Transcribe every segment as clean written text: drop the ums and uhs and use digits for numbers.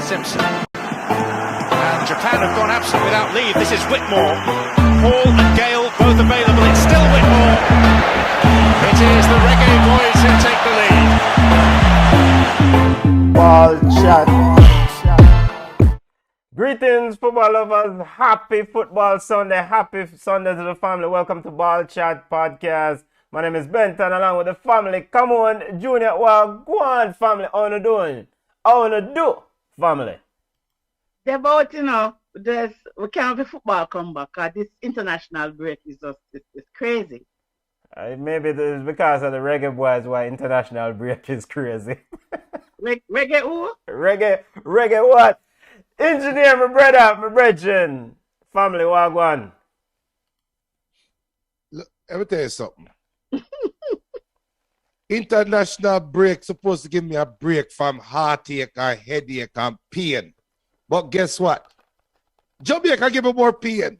Simpson. And Japan have gone absent without leave. This is Whitmore. Paul and Gale both available. It's still Whitmore. It is the Reggaeboyz who take the lead. Ballchat. Greetings, football lovers. Happy Football Sunday. Happy Sunday to the family. Welcome to Ballchat Podcast. My name is Benton, along with the family. Come on, Junior. Well, go on, family. How you doing? How you do, family? They're about, we can't have a football come back. This international break is just it's crazy. Maybe it's because of the Reggaeboyz why international break is crazy. Reggae who? Reggae what? Engineer, my brother, my brethren. Family, wagwan. Look, let me tell you something. International break supposed to give me a break from heartache and headache and pain. But guess what? Jamaica give me more pain.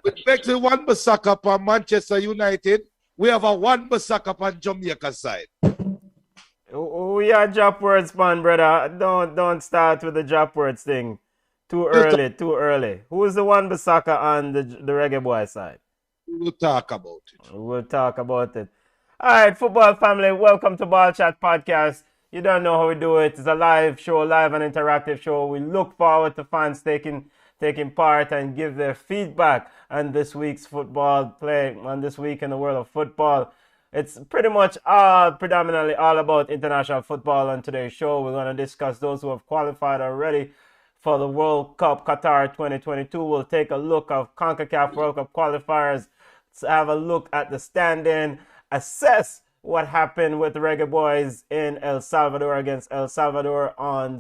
With next to one Basaka upon Manchester United, we have a one Basaka upon Jamaica side. We are drop words, man, brother. Don't start with the drop words thing. Too early. Who's the one Basaka on the Reggaeboyz side? We'll talk about it. We'll talk about it. All right, football family, welcome to Ballchat Podcast. You don't know how we do it. It's a live show, live and interactive show. We look forward to fans taking part and give their feedback on this week's football play, on this week in the world of football. It's pretty much predominantly all about international football on today's show. We're going to discuss those who have qualified already for the World Cup Qatar 2022. We'll take a look at CONCACAF World Cup qualifiers, have a look at the standing, assess what happened with the Reggaeboyz in El Salvador against El Salvador on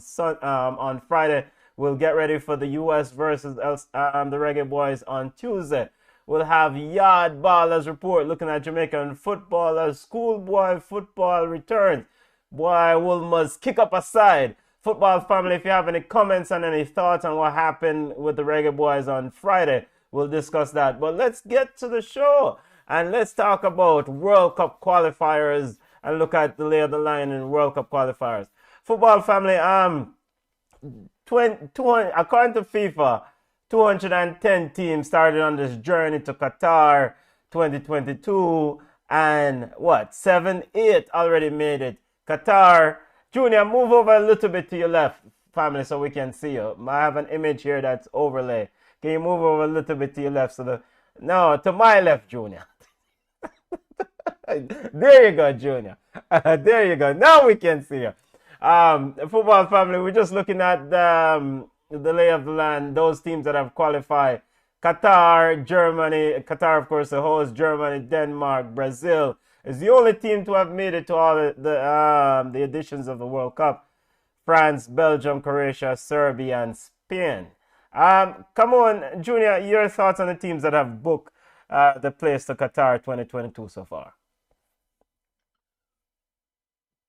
Friday. We'll get ready for the U.S. versus the Reggaeboyz on Tuesday. We'll have Yard Ballers report looking at Jamaican footballers. Schoolboy football returns. Boy, we must kick up a side. Football family, if you have any comments and any thoughts on what happened with the Reggaeboyz on Friday, we'll discuss that. But let's get to the show. And let's talk about World Cup qualifiers and look at the lay of the line in World Cup qualifiers. Football family, according to FIFA, 210 teams started on this journey to Qatar 2022, and 8 already made it. Qatar, Junior, move over a little bit to your left, family, so we can see you. I have an image here that's overlay. Can you move over a little bit to your left? To my left, Junior. There you go, Junior. There you go. Now we can see you. Football family, we're just looking at the lay of the land, those teams that have qualified. Qatar, Germany, Qatar, of course, the host, Germany, Denmark, Brazil is the only team to have made it to all the editions of the World Cup. France, Belgium, Croatia, Serbia, and Spain. Come on, Junior, your thoughts on the teams that have booked the place to Qatar 2022 so far?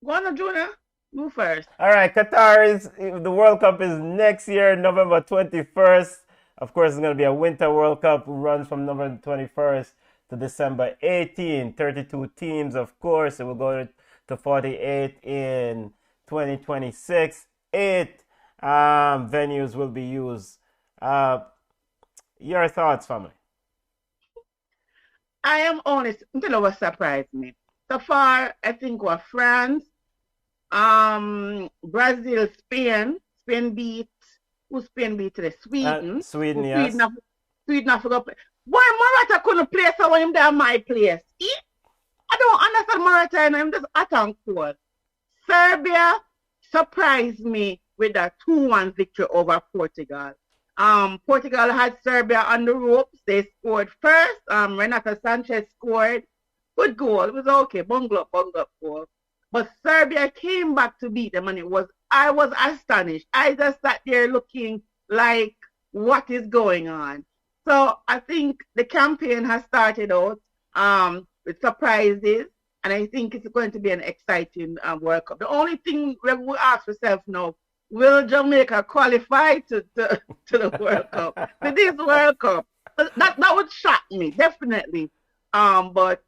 Go on, Junior. Move first. All right, the World Cup is next year, November 21st. Of course, it's going to be a winter World Cup. It runs from November 21st to December 18. 32 teams, of course. It will go to 48 in 2026. 8 venues will be used. Your thoughts, family? I am honest. You know what surprised me? So far, I think we're France, Brazil, Spain. Spain beat today? Sweden. Sweden, yes. Sweden, I forgot. Boy, Morata couldn't play, so him there my place. I don't understand Morata, and I'm just at and cool. Serbia surprised me with that 2-1 victory over Portugal. Portugal had Serbia on the ropes. They scored first. Renato Sanchez scored. Good goal. It was okay. Bungle up goal. But Serbia came back to beat them, and I was astonished. I just sat there looking like, what is going on? So I think the campaign has started out with surprises, and I think it's going to be an exciting World Cup. The only thing we ask ourselves now, will Jamaica qualify to the World Cup? To this World Cup? That would shock me, definitely. But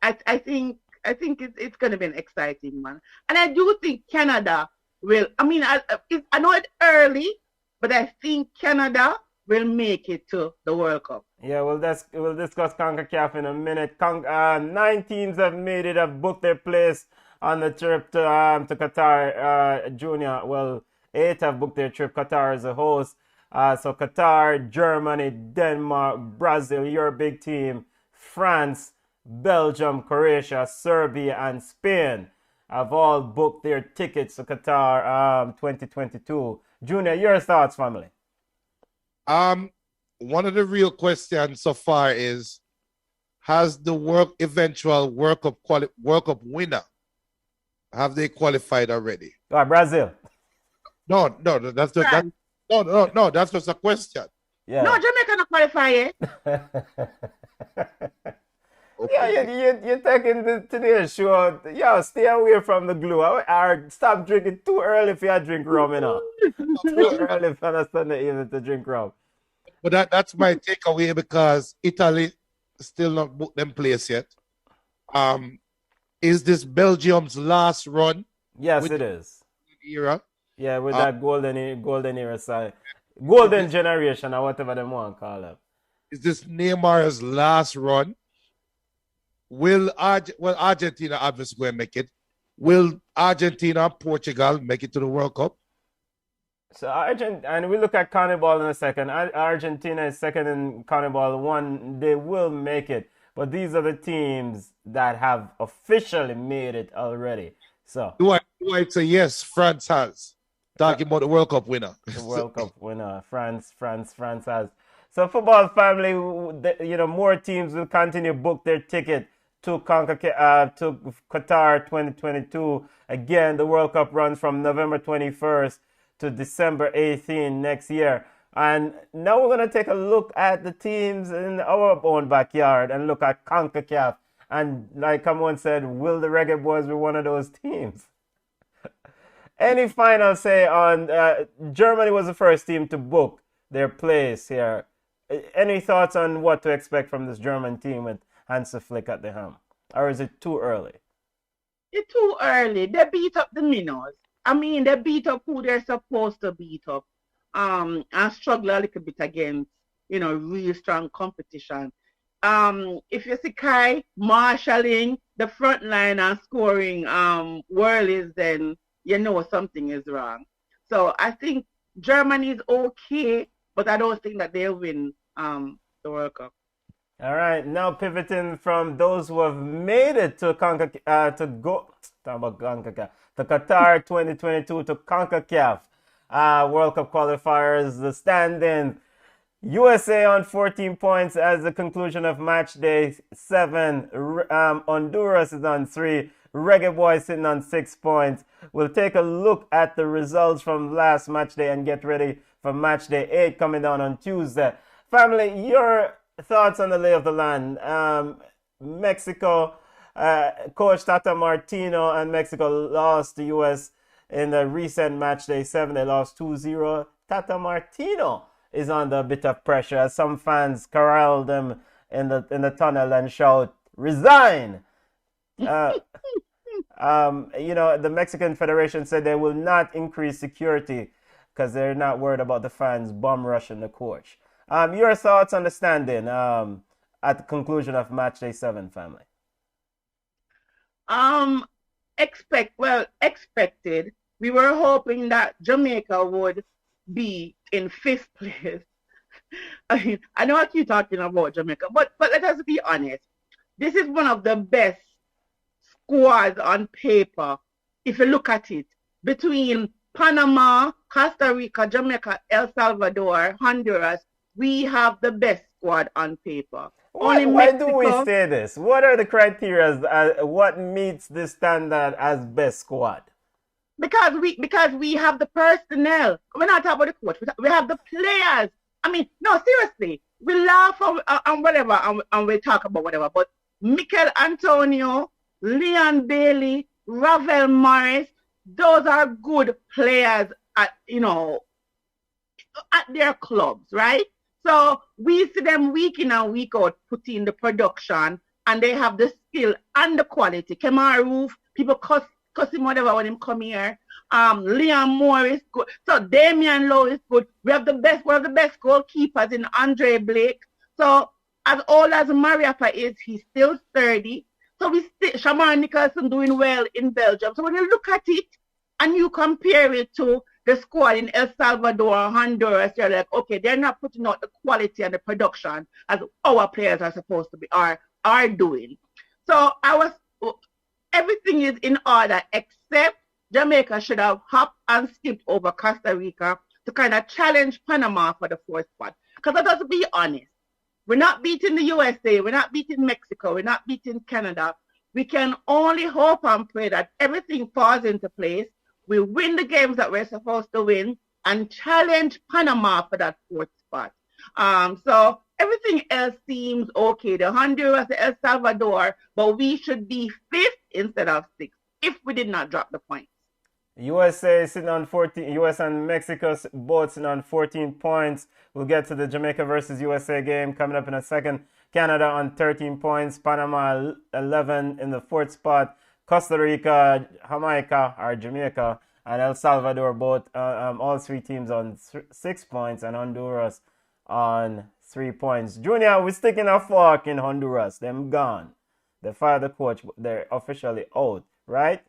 I think it's going to be an exciting one. And I do think Canada will. I mean, I know it's early, but I think Canada will make it to the World Cup. Yeah, we'll discuss CONCACAF in a minute. 9 teams have made it, have booked their place on the trip to Qatar Junior. Well, 8 have booked their trip. Qatar is a host. So Qatar, Germany, Denmark, Brazil, your big team, France, Belgium, Croatia, Serbia, and Spain have all booked their tickets to Qatar 2022. Junior, your thoughts, family? One of the real questions so far is, has the eventual World Cup winner, have they qualified already? Brazil. No, that's just a question. Yeah. No, Jamaica not qualify yet. Yeah, you're taking today's show. Yo, stay away from the glue. Or stop drinking too early if you drink rum, you know. Too early for the Sunday evening to drink rum. But that's my takeaway, because Italy still not booked them place yet. Is this Belgium's last run? Yes, it is. Era? Yeah, with that golden era side. Golden generation or whatever they want to call it. Is this Neymar's last run? Will Argentina obviously going to make it? Will Argentina, Portugal make it to the World Cup? So and we look at CONMEBOL in a second. Argentina is second in CONMEBOL. One, they will make it. But these are the teams that have officially made it already. So do I say yes? France has. Talking about the World Cup winner. The World Cup winner, France has. So football family, more teams will continue to book their ticket to to Qatar 2022. Again, the World Cup runs from November 21st to December 18th next year. And now we're going to take a look at the teams in our own backyard and look at CONCACAF. And like someone said, will the Reggaeboyz be one of those teams? Any final say on Germany was the first team to book their place here. Any thoughts on what to expect from this German team with Hansi Flick at the helm? Or is it too early? It's too early. They beat up the minnows. I mean, they beat up who they're supposed to beat up. And struggle a little bit against, real strong competition. If you see Kai marshalling the front line and scoring whirlies, then you know something is wrong. So I think Germany is okay, but I don't think that they'll win the World Cup. All right, now pivoting from those who have made it to Qatar 2022 to CONCACAF World Cup qualifiers. The standing: USA on 14 points as the conclusion of match day 7. Honduras is on 3. Reggaeboyz sitting on 6 points. We'll take a look at the results from last match day and get ready for match day 8 coming down on Tuesday. Family, your thoughts on the lay of the land. Mexico, coach Tata Martino and Mexico lost to U.S. in the recent match day 7. They lost 2-0. Tata Martino is under a bit of pressure as some fans corral them in the tunnel and shout, "Resign!" The Mexican Federation said they will not increase security because they're not worried about the fans bum rushing the coach. Your thoughts on the standing at the conclusion of match day 7, family? Expected. We were hoping that Jamaica would be in 5th place. I know I keep talking about Jamaica, but let us be honest. This is one of the best squads on paper, if you look at it, between Panama, Costa Rica, Jamaica, El Salvador, Honduras. We have the best squad on paper. Why do we say this? What are the criteria? What meets this standard as best squad? Because we have the personnel. We're not talking about the coach. We have the players. I mean, no, seriously. We laugh and whatever, and we talk about whatever. But Mikel Antonio, Leon Bailey, Ravel Morris, those are good players at their clubs, right? So we see them week in and week out putting the production, and they have the skill and the quality. Kemar Roof, people cuss him whatever when him come here. Liam Moore is good. So Damian Lowe is good. We have one of the best goalkeepers in Andre Blake. So as old as Mariappa is, he's still sturdy. So Shaman Nicholson doing well in Belgium. So when you look at it and you compare it to the squad in El Salvador or Honduras, you're like, okay, they're not putting out the quality and the production as our players are supposed to be are doing. So everything is in order except Jamaica should have hopped and skipped over Costa Rica to kind of challenge Panama for the fourth spot. Because let us be honest, we're not beating the USA, we're not beating Mexico, we're not beating Canada. We can only hope and pray that everything falls into place. We win the games that we're supposed to win and challenge Panama for that fourth spot. So everything else seems okay. The Honduras, the El Salvador, but we should be 5th instead of 6th if we did not drop the points. USA sitting on 14. US and Mexico both sitting on 14 points. We'll get to the Jamaica versus USA game coming up in a second. Canada on 13 points. Panama 11 in the 4th spot. Costa Rica, Jamaica, and El Salvador both, all 3 teams on 6 points, and Honduras on 3 points. Junior, we're sticking a fork in Honduras. Them gone. They fired the coach. They're officially out, right?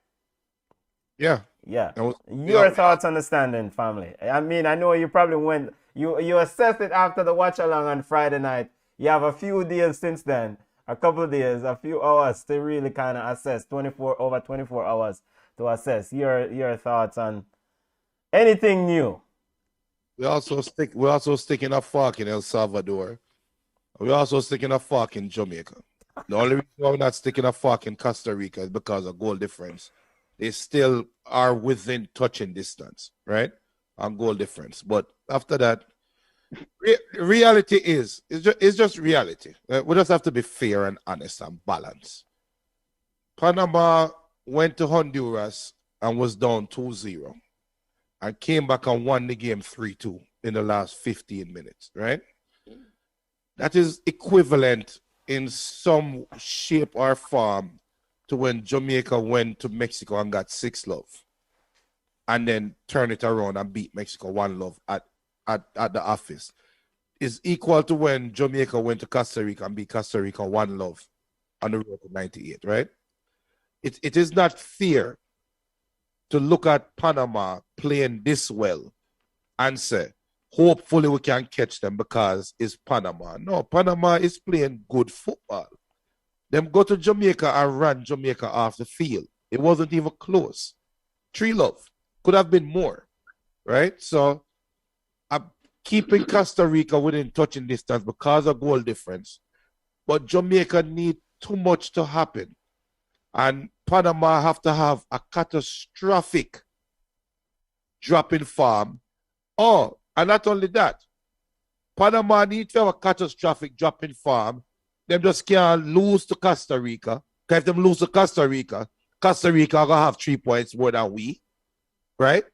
Yeah. Yeah. Your thoughts on the standing, family? I mean, I know you probably went, you assessed it after the watch along on Friday night. You have a few days since then, a couple of days, a few hours to really kind of assess, over 24 hours to assess your thoughts on anything new. We're also sticking a fork in El Salvador. We're also sticking a fork in Jamaica. The only reason why we're not sticking a fork in Costa Rica is because of goal difference. They still are within touching distance, right? On goal difference. But after that, reality it's just reality. We just have to be fair and honest and balanced. Panama went to Honduras and was down 2-0 and came back and won the game 3-2 in the last 15 minutes, right? That is equivalent in some shape or form to when Jamaica went to Mexico and got 6-0 and then turned it around and beat Mexico 1-0 at the office. Is equal to when Jamaica went to Costa Rica and beat Costa Rica 1-0 on the road to 98, right? It is not fair to look at Panama playing this well and say, hopefully we can catch them because it's Panama. No, Panama is playing good football. Them go to Jamaica and ran Jamaica off the field. It wasn't even close. 3-0. Could have been more, right? So I'm keeping Costa Rica within touching distance because of goal difference. But Jamaica need too much to happen. And Panama have to have a catastrophic drop in form. Oh, and not only that, Panama need to have a catastrophic drop in form. Them just can't lose to Costa Rica. Because if them lose to Costa Rica are going to have 3 points more than we. Right?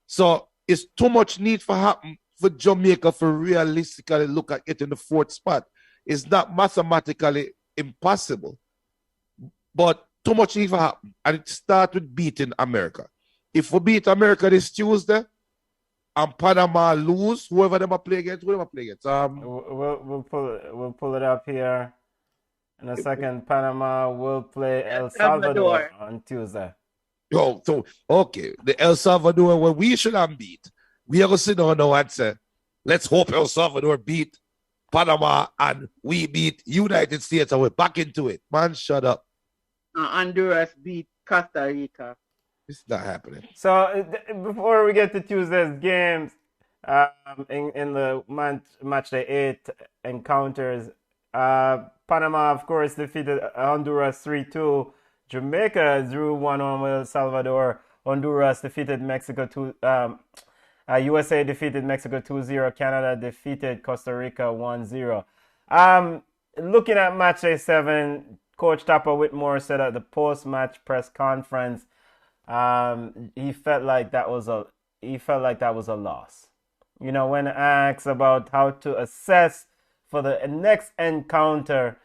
So it's too much need for happen for Jamaica for realistically look at getting the 4th spot. It's not mathematically impossible. But too much need for happen. And it starts with beating America. If we beat America this Tuesday and Panama lose, whoever them play against. We'll pull it up here in a second. Panama will play El Salvador on Tuesday. Yo, so okay, the El Salvador where we should have beat. We are gonna sit down now and say, let's hope El Salvador beat Panama and we beat United States and we're back into it. Man, shut up. Honduras beat Costa Rica. It's not happening. So before we get to Tuesday's games, in the match day 8 encounters, Panama of course defeated Honduras 3-2. Jamaica drew 1-1 with El Salvador. Honduras defeated Mexico 2. USA defeated Mexico 2-0. Canada defeated Costa Rica 1-0. Looking at match day 7, Coach Tapper Whitmore said at the post-match press conference, he felt like that was a loss. You know, when asked about how to assess for the next encounter,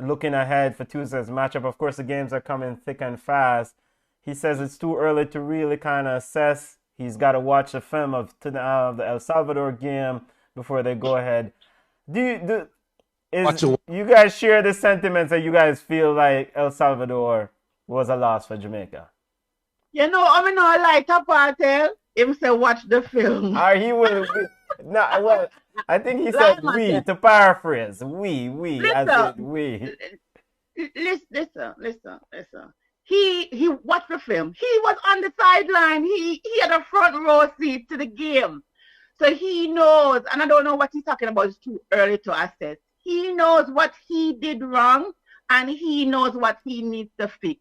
looking ahead for Tuesday's matchup, of course the games are coming thick and fast. He says it's too early to really kind of assess. He's got to watch a film of the El Salvador game before they go ahead. You guys share the sentiments that you guys feel like El Salvador was a loss for Jamaica? You know, I mean, I like Tapatel. Him say watch the film. He will. No, well, I think he said we. To paraphrase, we. As in we. Listen. He watched the film. He was on the sideline. He had a front row seat to the game. So he knows, and I don't know what he's talking about. It's too early to assess. He knows what he did wrong, and he knows what he needs to fix.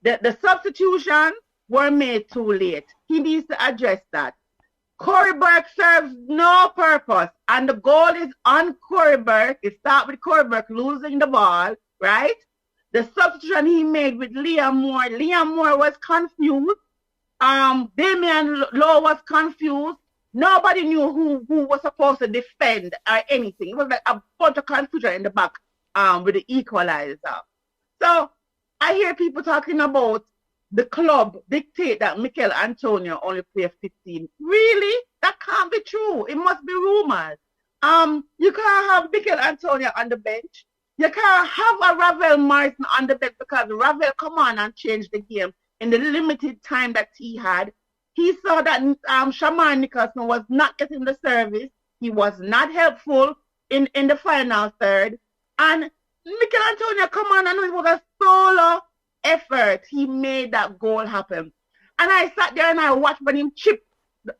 The substitutions were made too late. He needs to address that. Corey Burke serves no purpose, and the goal is on Corey Burke. It starts with Corey Burke losing the ball, right? The substitution he made with Liam Moore was confused. Damian Lowe was confused. Nobody knew who was supposed to defend or anything. It was like a bunch of confusion in the back with the equalizer. So I hear people talking about the club dictate that Mikel Antonio only plays 15. Really? That can't be true. It must be rumors. You can't have Mikel Antonio on the bench. You can't have a Ravel Morrison on the bench because Ravel come on and changed the game in the limited time that he had. He saw that Shaman Nicholson was not getting the service. He was not helpful in the final third. And Mikel Antonio come on and it was a solo effort. He made that goal happen. And I sat there and I watched when him chip.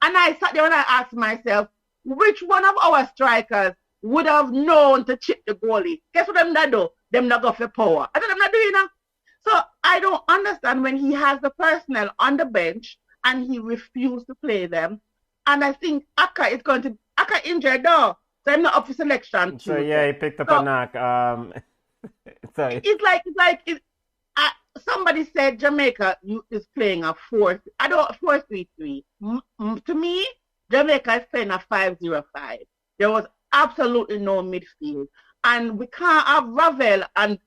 And I sat there and I asked myself, which one of our strikers would have known to chip the goalie? Guess what them that do? Them not go for power. I said, I'm not doing that. So I don't understand when he has the personnel on the bench and he refused to play them. And I think Aka injured though. So I'm not up for selection. So yeah, he picked up a knock. It's like somebody said Jamaica is playing a 4-3-3. To me, Jamaica is playing a 5-0-5. There was absolutely no midfield. And we can't have Ravel and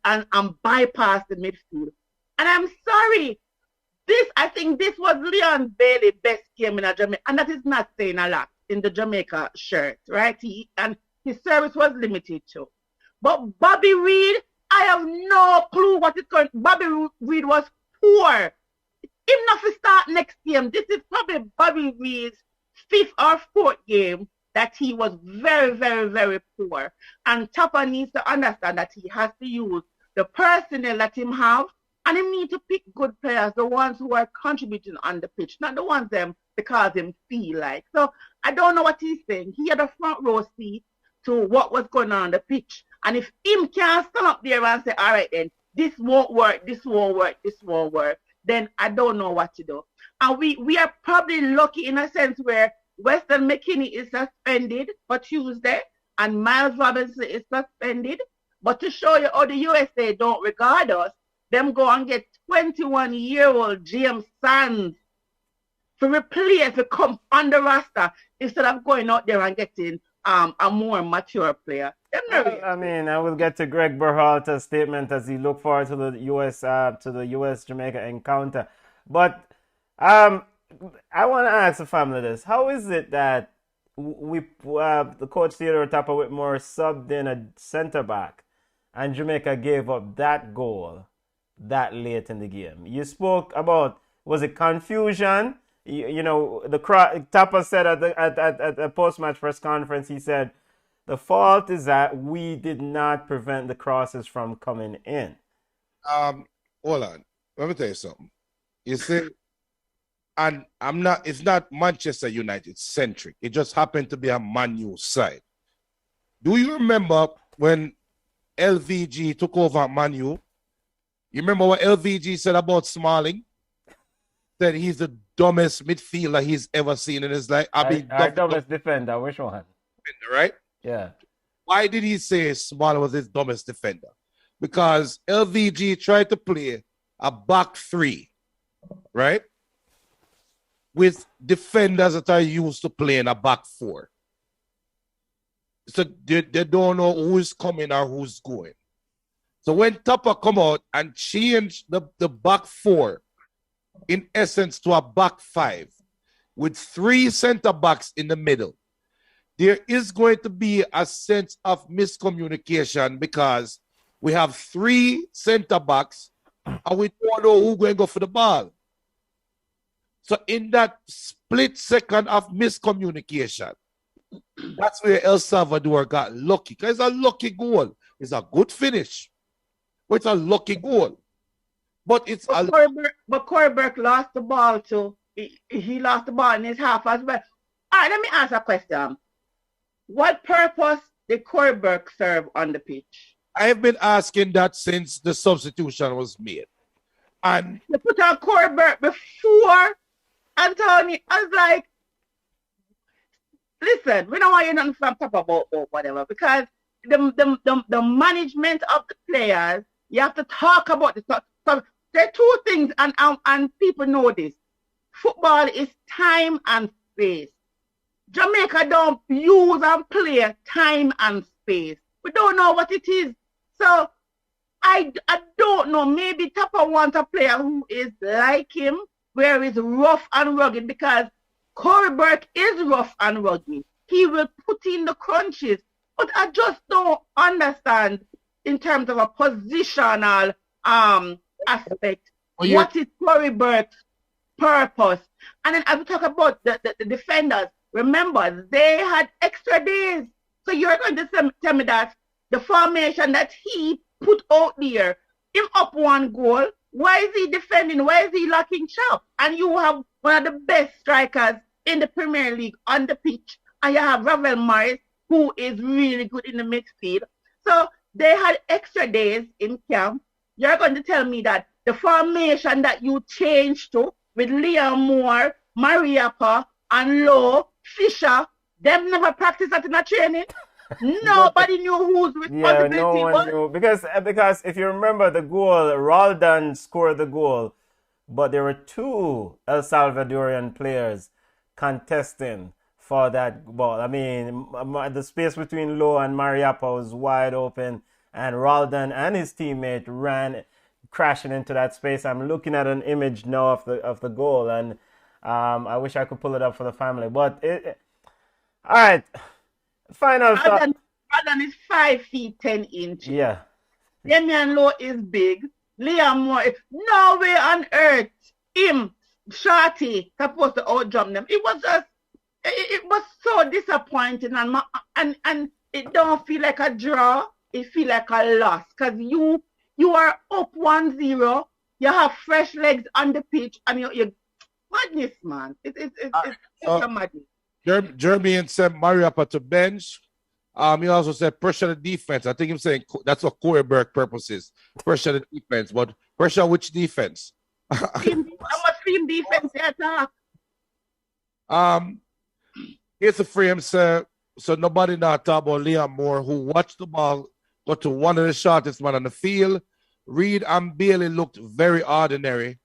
bypass the midfield. And I'm sorry. I think this was Leon Bailey's best game in Jamaica. And that is not saying a lot in the Jamaica shirt, right? And his service was limited too. But Bobby Reid, I have no clue what is going on. Bobby Reid was poor. Enough to start next game. This is probably Bobby Reid's 5th or 4th game that he was very, very, very poor. And Tapa needs to understand that he has to use the personnel that him have, and he needs to pick good players, the ones who are contributing on the pitch, not the ones them because him feel like. So I don't know what he's saying. He had a front row seat to what was going on the pitch. And if him can't stand up there and say, all right then, this won't work, then I don't know what to do. And we are probably lucky in a sense where Weston McKinney is suspended for Tuesday and Miles Robinson is suspended. But to show you how the USA don't regard us, them go and get 21-year-old James Sands to replace, to come on the roster instead of going out there and getting a more mature player. I mean, I will get to Greg Berhalter's statement as he look forward to the US Jamaica encounter. But I want to ask the family this: how is it that the coach Theodore Tapa Whitmore subbed in a centre back, and Jamaica gave up that goal that late in the game? You spoke about, was it confusion? You know, Tapa said at the post-match press conference, he said, the fault is that we did not prevent the crosses from coming in. Hold on. Let me tell you something. You see, and it's not Manchester United centric. It just happened to be a Man U side. Do you remember when LVG took over Man U? You remember what LVG said about Smalling? That he's the dumbest midfielder he's ever seen in his life. Our dumbest defender, which one? Right? Yeah. Why did he say Smalling was his dumbest defender? Because LVG tried to play a back three, right? With defenders that are used to playing a back four. So they don't know who's coming or who's going. So when Tupper come out and change the back four in essence, to a back five with 3 center backs in the middle, there is going to be a sense of miscommunication because we have 3 center backs and we don't know who's going to go for the ball. So in that split second of miscommunication, that's where El Salvador got lucky. Because it's a lucky goal. It's a good finish. But it's a lucky goal. But it's Corey Burke lost the ball too. He lost the ball in his half as well. All right, let me ask a question. What purpose did Corey Burke serve on the pitch? I have been asking that since the substitution was made. And they put on Corey Burke before Anthony. I was like, listen, we don't want you nothing from top about or whatever, because the management of the players, you have to talk about this. So there are 2 things, and people know this. Football is time and space. Jamaica don't use and play time and space. We don't know what it is. So I don't know. Maybe Tapa wants a player who is like him, where he's rough and rugged, because Corey Burke is rough and rugged. He will put in the crunches. But I just don't understand in terms of a positional aspect. What is Corey Burke's purpose? And then as we talk about the defenders, remember, they had extra days. So you're going to tell me that the formation that he put out there, him up 1 goal, why is he defending? Why is he locking sharp? And you have one of the best strikers in the Premier League on the pitch. And you have Ravel Morris, who is really good in the midfield. So they had extra days in camp. You're going to tell me that the formation that you changed to with Liam Moore, Mariappa, and Lowe, Fisher, them never practiced that in a training. Nobody knew whose responsibility no one was. knew. Because if you remember the goal, Roldan scored the goal, but there were 2 El Salvadorian players contesting for that ball. I mean, the space between Lowe and Mariappa was wide open, and Roldan and his teammate ran crashing into that space. I'm looking at an image now of the goal, and I wish I could pull it up for the family. But all right. Final thought. Roldan is 5 feet 10 inches. Yeah. Damian Lowe is big. Liam Moore, no way on earth him, Shorty, supposed to outjump them. It was just, it was so disappointing, and it don't feel like a draw. It feel like a loss, because you are up 1-0. You have fresh legs on the pitch, and you madness, man. It's a madness. Jeremy said Mariappa to bench. He also said pressure the defense. I think he's saying that's what Corey Burke purpose is. Pressure the defense. But pressure which defense? How much team defense they attack? Here's the frame, sir. So nobody not talk about Liam Moore, who watched the ball go to one of the shortest man on the field. Reed and Bailey looked very ordinary.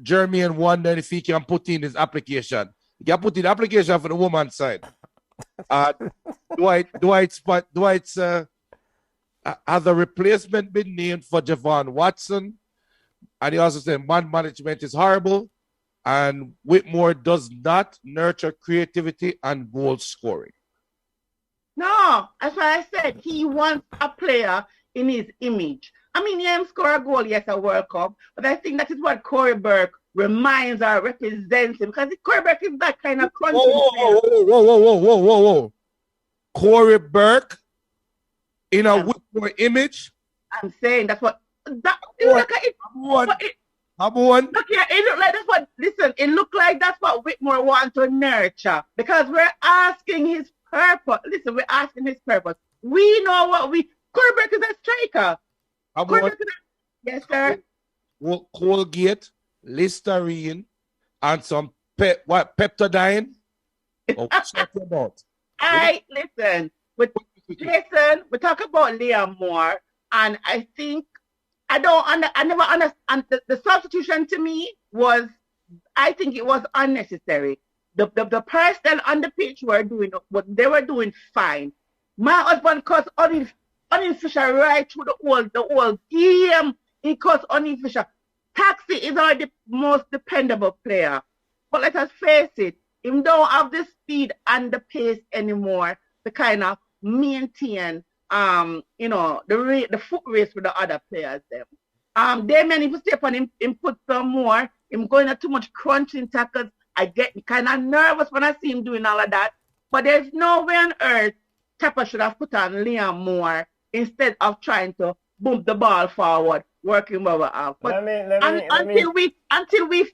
Jeremy and wonder if he can put in his application. He can put in the application for the woman's side. Dwight's has a replacement been named for Javon Watson? And he also said man management is horrible, and Whitmore does not nurture creativity and goal scoring. No, that's why I said he wants a player in his image. I mean, he didn't score a goal, yes, a World Cup, but I think that is what Corey Burke reminds or represents him, because Corey Burke is that kind of crunchy. Whoa. Corey Burke in a Whitmore image? I'm saying that's what that Number one. Look here, it look like that's what it looked like that's what Whitmore wants to nurture, because we're asking his purpose. Listen, we're asking his purpose. We know what Corey Burke is a striker. Yes, sir. Colgate, Listerine, and some Peptidine. What's that about? Listen. Listen, we talk about Liam Moore, and I think I never understand. The substitution to me was, I think it was unnecessary. The personnel on the pitch were doing what they were doing fine. My husband cussed Untitled Fisher right through the whole game. He cussed Untitled Fisher. Taxi is our most dependable player. But let us face it, him don't have the speed and the pace anymore to kind of maintain the foot race with the other players them. Damien, if you step on him put some more, him going at too much crunching tackles. I get kind of nervous when I see him doing all of that. But there's no way on earth Tapper should have put on Liam Moore instead of trying to bump the ball forward, working over out. But until we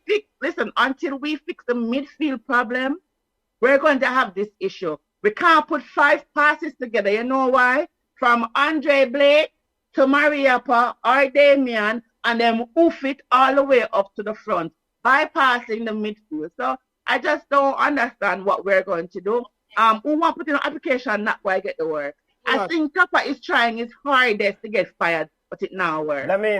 fix the midfield problem, we're going to have this issue. We can't put 5 passes together. You know why? From Andre Blake to Mariappa or Damien, and then oof it all the way up to the front, bypassing the midfield. So I just don't understand what we're going to do. We want to put in an application, not why I get the work. I think Kappa is trying his hardest to get fired, but it now works. Let me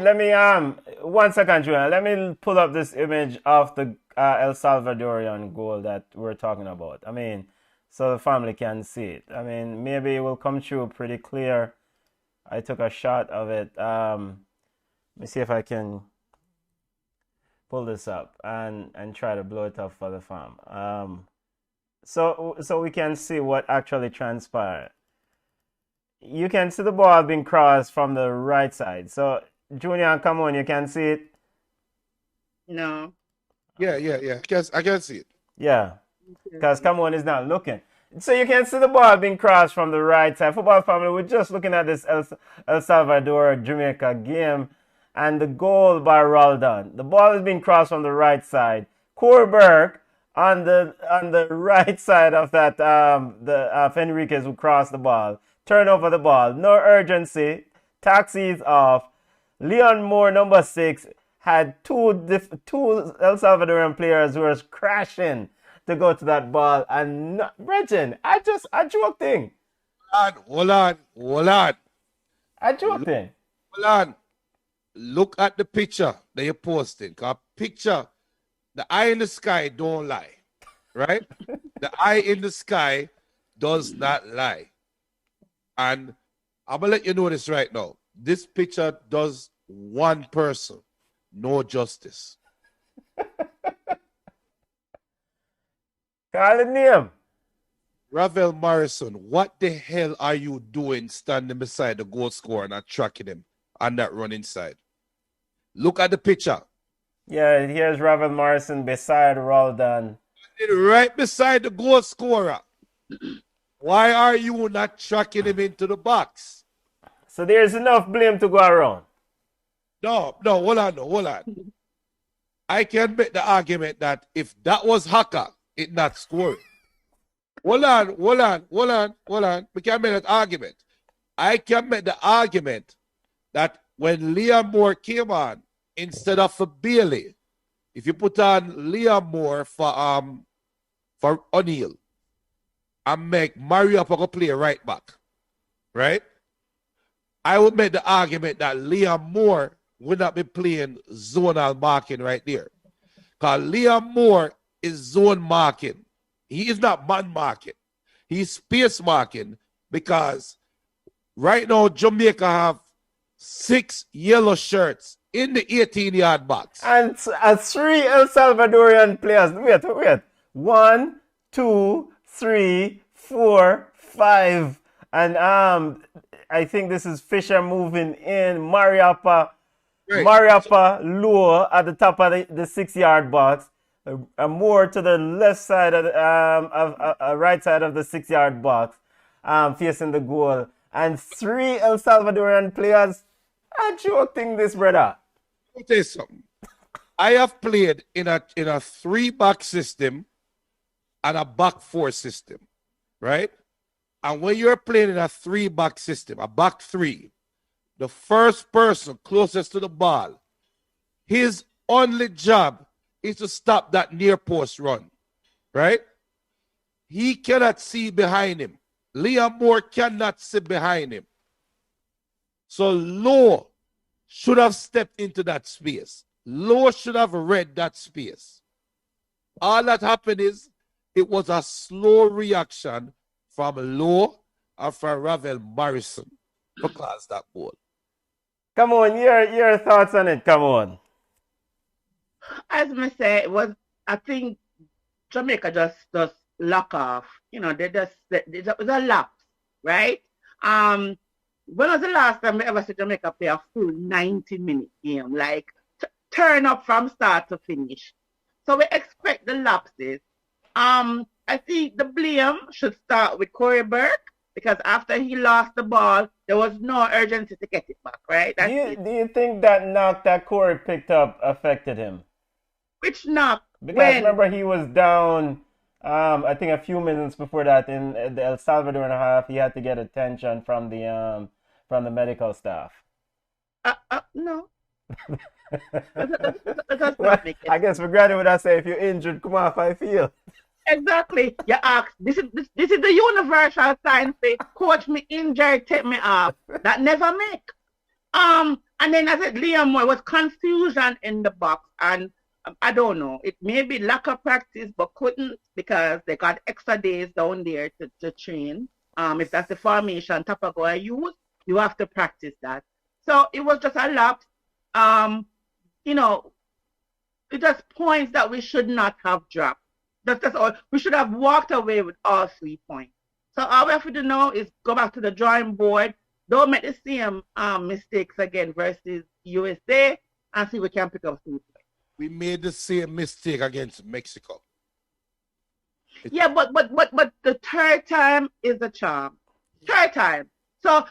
1 second, Julian. Let me pull up this image of the El Salvadorian goal that we're talking about. I mean, so the family can see it. I mean, maybe it will come through pretty clear. I took a shot of it. Let me see if I can pull this up and try to blow it up for the fam. So we can see what actually transpired. You can see the ball being crossed from the right side. So, Junior, come on, you can see it? No. Yeah. I can see it. Yeah, because come on is not looking. So you can see the ball being crossed from the right side. Football family, we're just looking at this El Salvador-Jamaica game and the goal by Roldan. The ball is being crossed from the right side. Korberg on the right side of that, Enriquez who crossed the ball. Turn over the ball. No urgency. Taxi is off. Leon Moore, number 6, had two El Salvadorian players who were crashing to go to that ball. And Bridget, I joke thing. Hold on. I joke thing. Hold on. Look at the picture that you're posting. Because picture, the eye in the sky don't lie. Right? The eye in the sky does not lie. And I'm going to let you know this right now. This picture does one person no justice. Call the name. Ravel Morrison, what the hell are you doing standing beside the goal scorer and not tracking him on that run inside? Look at the picture. Yeah, here's Ravel Morrison beside Roldan. Right beside the goal scorer. Why are you not tracking him into the box? So there's enough blame to go around. No, hold on. I can make the argument that if that was Haka, it not scoring. Hold on. We can make that argument. I can make the argument that when Liam Moore came on, instead of for Bailey, if you put on Liam Moore for O'Neal, and make Mario Paco play right back, right? I would make the argument that Liam Moore would not be playing zonal marking right there. Because Liam Moore is zone marking. He is not man marking. He's space marking because right now Jamaica have 6 yellow shirts in the 18-yard box. And 3 El Salvadorian players. Wait. 1, 2, 3, 4, 5. And I think this is Fisher moving in. Mariappa low at the top of the 6-yard box. More to the left side of right side of the 6-yard box, facing the goal. And 3 El Salvadorian players are joking this, brother. Let me tell you something. I have played in a 3-back system and a back 4 system, right? And when you're playing in a 3-back system, a back 3, the first person closest to the ball, his only job is to stop that near post run, right? He cannot see behind him. Liam Moore cannot see behind him. So Lowe should have stepped into that space. Lowe should have read that space. All that happened is it was a slow reaction from Lowe and from Ravel Morrison to cause that goal. Come on, your thoughts on it. Come on. As I say, I think Jamaica just lock off. It was a lapse, right? Um, when was the last time we ever see Jamaica play a full 90-minute game? Like, turn up from start to finish. So we expect the lapses. I think the blame should start with Corey Burke because after he lost the ball, there was no urgency to get it back, right? Do you think that knock that Corey picked up affected him? Which knock? Because remember he was down. I think a few minutes before that in the El Salvador half, he had to get attention from the medical staff. No. Well, I guess for granted would I say if you're injured, come off I feel. Exactly. You ask. This is the universal sign for coach me injured, take me off. That never make. And then I said Liam Moore was confusion in the box and I don't know. It may be lack of practice, but couldn't because they got extra days down there to train. If that's the formation Tapagoa use, you have to practice that. So it was just a lapse. It just points that we should not have dropped. That's all. We should have walked away with all 3 points. So all we have to do now is go back to the drawing board. Don't make the same mistakes again versus USA and see if we can pick up 3 points. We made the same mistake against Mexico. Yeah, but the third time is the charm. Third time. So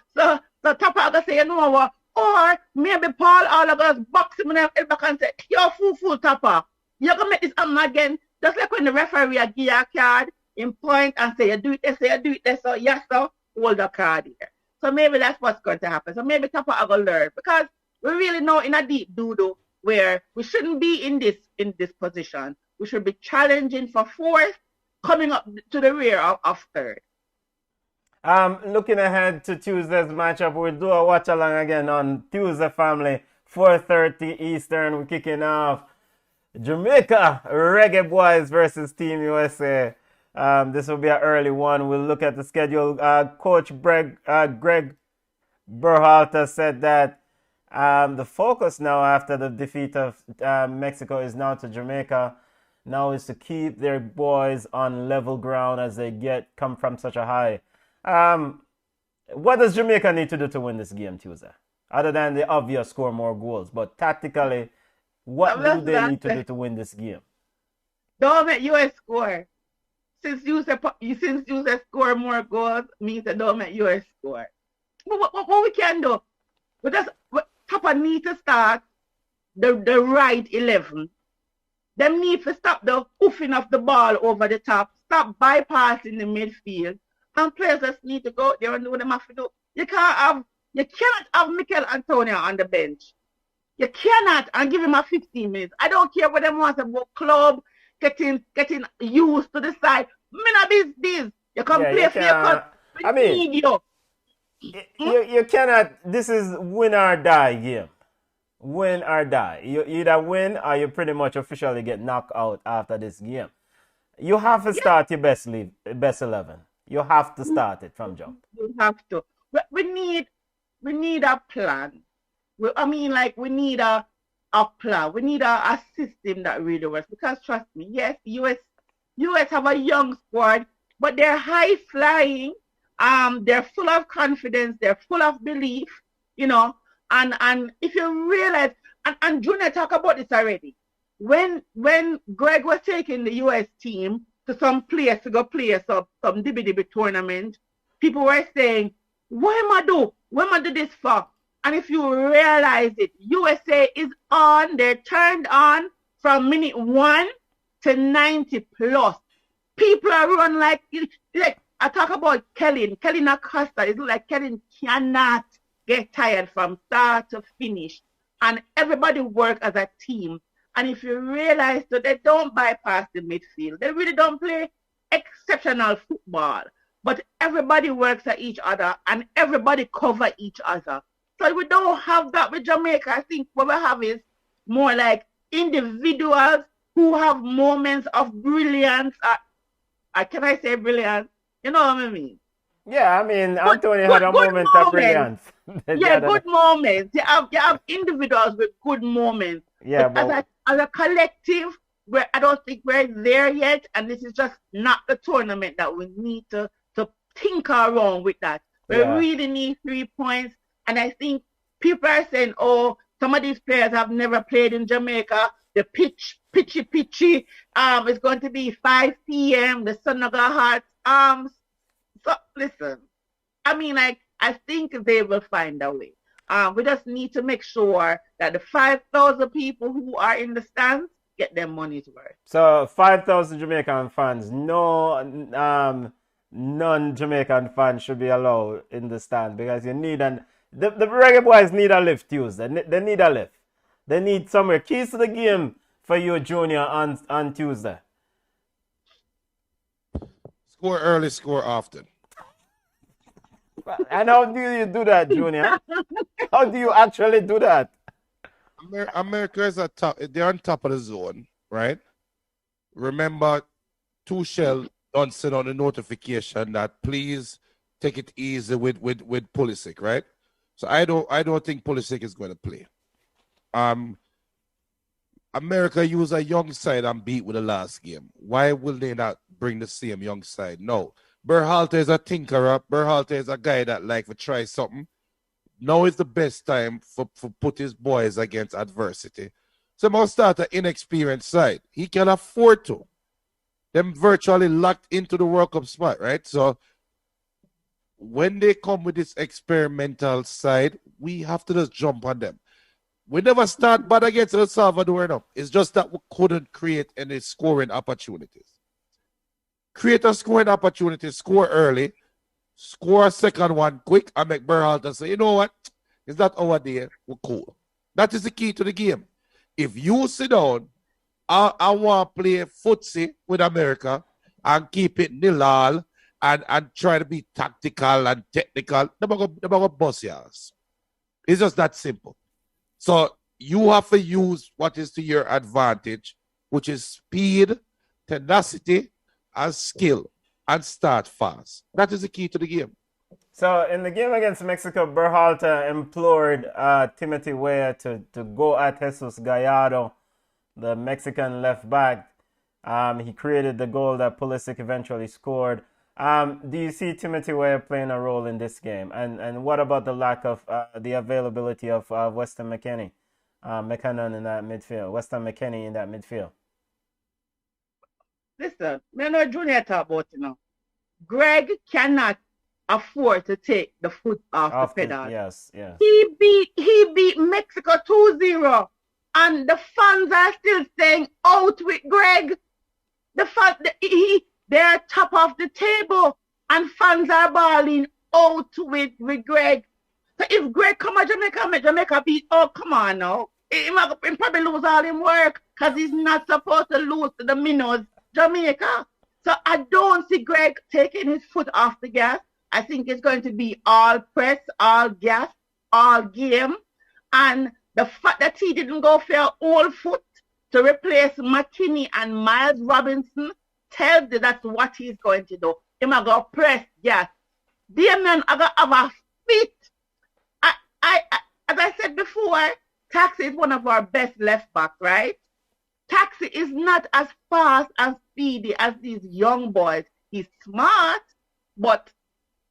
Tapa say, you know what? Or maybe Paul all of us box him in the back and say, you're fool, Tapa. You're going to make this happen again. Just like when the referee give you a card in point and say, you do it this, you do it this, so yes, so hold the card here. So maybe that's what's going to happen. So maybe Tapa are going to learn because we really know in a deep doodle where we shouldn't be in this position. We should be challenging for fourth, coming up to the rear of third. Looking ahead to Tuesday's matchup, we'll do a watch along again on Tuesday, family, 4:30 Eastern. We're kicking off Jamaica Reggaeboyz versus Team USA. This will be an early one. We'll look at the schedule. Coach Greg Berhalter said that the focus now after the defeat of Mexico is now to Jamaica. Now is to keep their boys on level ground as they come from such a high. What does Jamaica need to do to win this game Tuesday? Other than the obvious score more goals, but tactically, what do they need to do to win this game? Don't make US score. Since USA score more goals, means that don't make US score. What we can do? Tapa need to start the right 11. Them need to stop the hoofing of the ball over the top. Stop bypassing the midfield. And players just need to go there and do what they have to do. You cannot have Mikel Antonio on the bench. You cannot and give him a 15 minutes. I don't care what they want about club getting used to the side. Mina business. You can play for your club. I mean, you cannot. This is win or die game. Win or die. You either win or you pretty much officially get knocked out after this game. You have to start your best 11. You have to start it from jump. You have to. We need a plan. We need a plan. We need a system that really works. Because trust me, yes, US have a young squad, but they're high flying. They're full of confidence. They're full of belief. And if you realize, and Junior talked about this already. When Greg was taking the US team to some place to go play some dibby tournament, people were saying, what am I do? What am I do this for? And if you realize it, USA is on, they're turned on from minute 1 to 90 plus. People are run like I talk about Kellen Acosta. It's like Kellen cannot get tired from start to finish. And everybody work as a team. And if you realize that they don't bypass the midfield, they really don't play exceptional football. But everybody works at each other and everybody cover each other. So we don't have that with Jamaica. I think what we have is more like individuals who have moments of brilliance. Can I say brilliance? You know what I mean? Yeah, I mean, Antonio had a moment of brilliance. Yeah, good moments. You have individuals with good moments. Yeah, as a collective, I don't think we're there yet, and this is just not the tournament that we need to tinker around with that. We really need 3 points, and I think people are saying, "Oh, some of these players have never played in Jamaica. The pitchy. It's going to be 5 p.m. The sun not gonna hot." So listen, I mean, I think they will find a way. We just need to make sure that the 5,000 people who are in the stands get their money's worth. So 5,000 Jamaican fans, no non-Jamaican fans should be allowed in the stand because you need the Reggaeboyz need a lift Tuesday. They need a lift. They need somewhere. Keys to the game for you, Junior, on Tuesday. Score early, score often. And how do you do that, Junior? How do you actually do that? America is at top. They're on top of the zone, right? Remember, Tuchel don't send on the notification that please take it easy with Pulisic, right? So I don't think Pulisic is going to play. America used a young side and beat with the last game. Why will they not bring the same young side? No. Berhalter is a tinkerer. Berhalter is a guy that like to try something. Now is the best time for put his boys against adversity. So I'm going to start an inexperienced side. He can afford to. Them virtually locked into the World Cup spot, right? So when they come with this experimental side, we have to just jump on them. We never start bad against El Salvador, no. It's just that we couldn't create any scoring opportunities. Create a scoring opportunity, score early, score a second one quick, and make Berhalter say, you know what? Is that our day? We're cool. That is the key to the game. If you sit down, I want to play footsie with America and keep it nil-all and try to be tactical and technical, they're going to bust your ass. It's just that simple. So you have to use what is to your advantage, which is speed, tenacity, and skill, and start fast. That is the key to the game. So in the game against Mexico, Berhalter implored Timothy Weah to go at Jesus Gallardo, the Mexican left back. He created the goal that Pulisic eventually scored. Do you see Timothy Weah playing a role in this game? And what about the lack of the availability of Weston McKennie, McKinnon in that midfield? Weston McKennie in that midfield. Listen, me know Junior talk about it now. Greg cannot afford to take the foot off the pedal. Yes. He beat Mexico 2-0, and the fans are still staying out with Greg. They're top of the table, and fans are balling out with Greg. So if Greg come to Jamaica, make Jamaica beat, oh, come on now. He probably lose all his work because he's not supposed to lose to the minnows, Jamaica. So I don't see Greg taking his foot off the gas. I think it's going to be all press, all gas, all game. And the fact that he didn't go for an old foot to replace McKinney and Miles Robinson tells you that's what he's going to do. He's going to press gas. Damien, I'm going to have a fit. As I said before, Taxi is one of our best left backs, right? Taxi is not as fast and speedy as these young boys. He's smart, but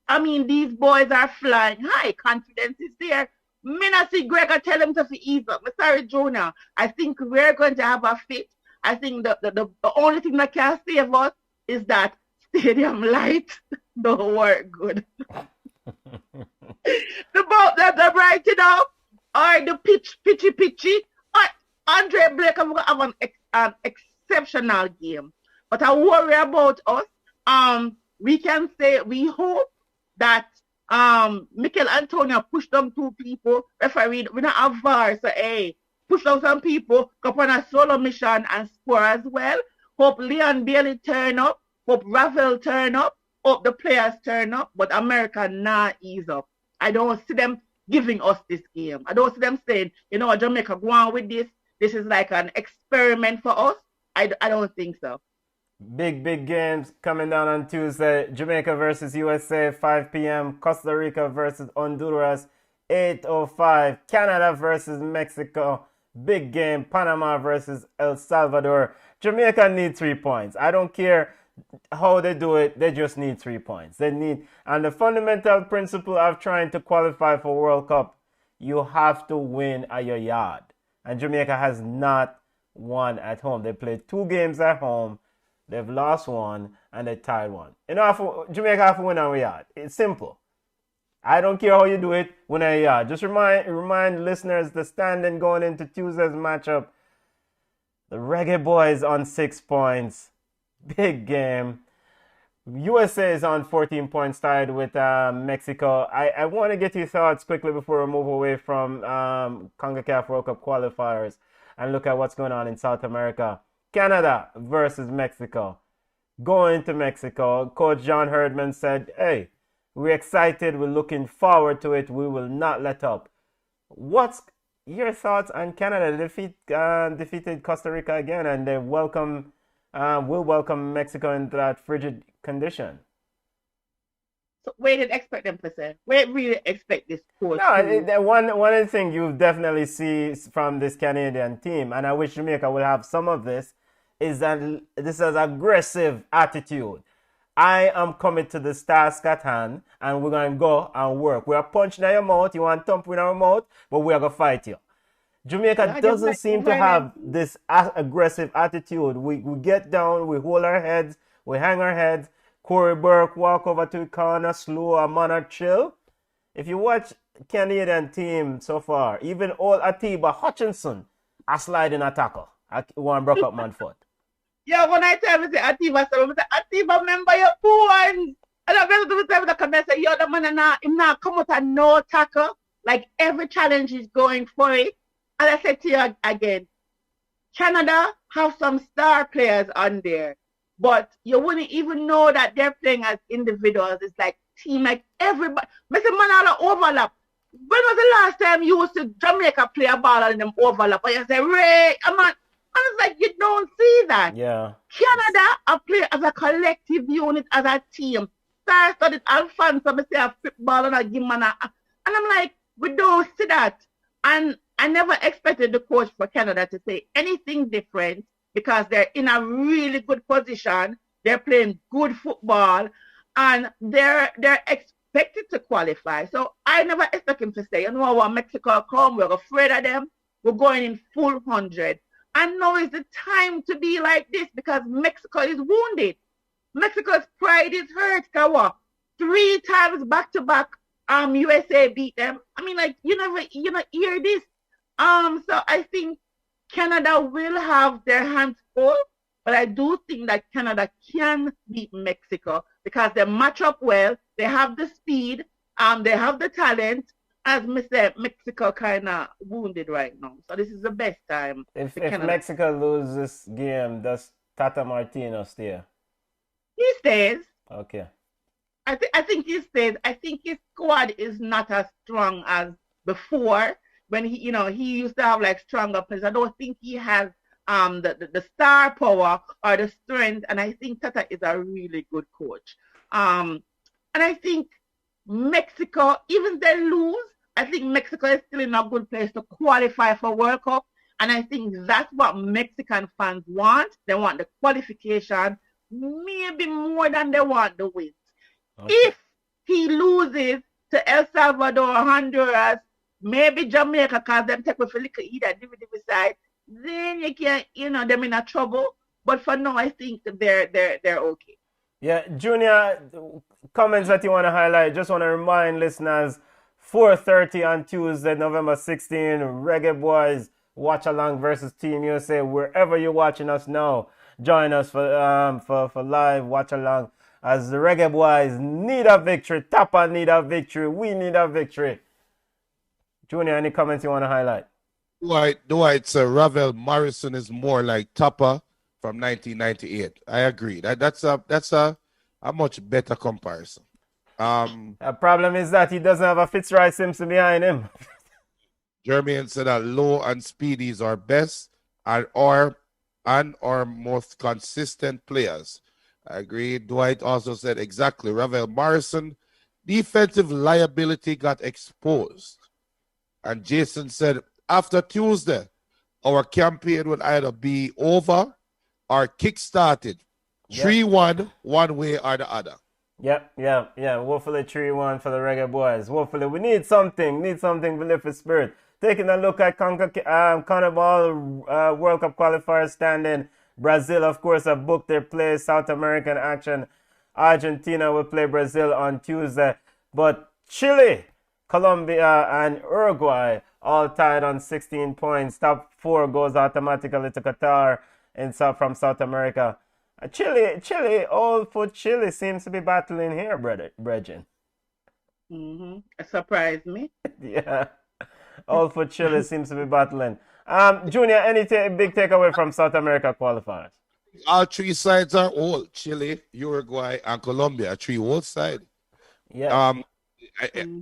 I mean, these boys are flying high. Confidence is there. Me not see Gregor tell him to ease up. I'm sorry, Jonah. I think we're going to have a fit. I think the only thing that can save us is that stadium light don't work good. The boat that are brighten up, or the pitchy. Andre Blake have an exceptional game. But I worry about us. We can say we hope that Mikel Antonio pushed them 2 people. Referee, we don't have VAR, so hey, push down some people, go on a solo mission and score as well. Hope Leon Bailey turn up. Hope Ravel turn up. Hope the players turn up. But America not ease up. I don't see them giving us this game. I don't see them saying, you know what, Jamaica, go on with this. This is like an experiment for us. I don't think so. Big games coming down on Tuesday. Jamaica versus USA, 5 p.m. Costa Rica versus Honduras, 8:05. Canada versus Mexico. Big game, Panama versus El Salvador. Jamaica need 3 points. I don't care how they do it, they just need 3 points. And the fundamental principle of trying to qualify for World Cup, you have to win at your yard. And Jamaica has not won at home. They played 2 games at home, they've lost 1, and they tied 1. Jamaica have to win at your yard. It's simple. I don't care how you do it, win at your yard. Just remind listeners the standing going into Tuesday's matchup. The Reggaeboyz on 6 points. Big game. USA is on 14 points, tied with Mexico. I want to get your thoughts quickly before we move away from CONCACAF World Cup qualifiers and look at what's going on in South America. Canada versus Mexico. Going to Mexico, Coach John Herdman said, hey, we're excited. We're looking forward to it. We will not let up. What's your thoughts on Canada? They defeated Costa Rica again, and they will welcome Mexico into that frigid condition. So where did expect them to say? Where really expect this coach? No, one of the things you definitely see from this Canadian team, and I wish Jamaica would have some of this, is that this is aggressive attitude. I am coming to this task at hand, and we're going to go and work. We are punching in your mouth. You want to thump in our mouth, but we are going to fight you. Jamaica doesn't seem to have this aggressive attitude. We get down, we hold our heads, we hang our heads. Corey Burke walk over to the corner, slow, a man or chill. If you watch Canadian team so far, even old Atiba Hutchinson, a sliding a tackle. One broke up man foot. Yeah, when I tell me say Atiba, so I say Atiba, remember your points. And I remember the time that come and say, yo, the man him not come out and no tackle. Like every challenge is going for it. And I said to you again, Canada have some star players on there, but you wouldn't even know that they're playing as individuals. It's like team, like everybody. Mr. Man, all overlap. When was the last time you used to Jamaica play a ball and them overlap? And you say, Ray, come on. And it's like you don't see that. Yeah. Canada are playing as a collective unit, as a team. Star studied Alfonso, I say a football and I give man and I'm like, we don't see that. And I never expected the coach for Canada to say anything different because they're in a really good position. They're playing good football and they're expected to qualify. So I never expect him to say, you know what, Mexico come, we're afraid of them. We're going in full 100. And now is the time to be like this because Mexico is wounded. Mexico's pride is hurt. Kawa. 3 times back to back, USA beat them. I mean, like you never hear this. So I think Canada will have their hands full, but I do think that Canada can beat Mexico because they match up well. They have the speed. They have the talent. As me say, Mexico kind of wounded right now. So this is the best time. If Mexico loses this game, does Tata Martino stay? He stays. Okay. I think he stays. I think his squad is not as strong as before when he used to have like stronger players. I don't think he has the star power or the strength. And I think Tata is a really good coach. And I think Mexico, even if they lose, I think Mexico is still in a good place to qualify for World Cup. And I think that's what Mexican fans want. They want the qualification, maybe more than they want the wins. Okay. If he loses to El Salvador, Honduras, maybe Jamaica, because them take with a little either dividend side, then you can't, them in a trouble. But for now, I think they're okay. Yeah, Junior, comments that you want to highlight. Just want to remind listeners, 4:30 on Tuesday, November 16, Reggaeboyz watch along versus Team USA. Wherever you're watching us now, join us for live watch along as the Reggaeboyz need a victory. Tapa need a victory. We need a victory. Junior, any comments you want to highlight? Dwight, Ravel Morrison is more like Tapa from 1998. I agree. That's a much better comparison. The problem is that he doesn't have a Fitzroy Simpson behind him. Jermaine said that Low and Speedy's are best and our most consistent players. I agree. Dwight also said exactly. Ravel Morrison, defensive liability got exposed. And Jason said, after Tuesday, our campaign will either be over or kick-started. Yep. 3-1, one way or the other. Yep. Hopefully 3-1 for the Reggaeboyz. Hopefully we need something to lift the spirit. Taking a look at CONMEBOL World Cup qualifiers standing. Brazil, of course, have booked their place. South American action. Argentina will play Brazil on Tuesday. But Chile, Colombia, and Uruguay all tied on 16 points. Top 4 goes automatically to Qatar from South America. Chile, all for Chile seems to be battling here, Brethren. It surprised me. Yeah. All for Chile seems to be battling. Junior, any big takeaway from South America qualifiers? All 3 sides are old. Chile, Uruguay, and Colombia. 3 old sides. Yeah.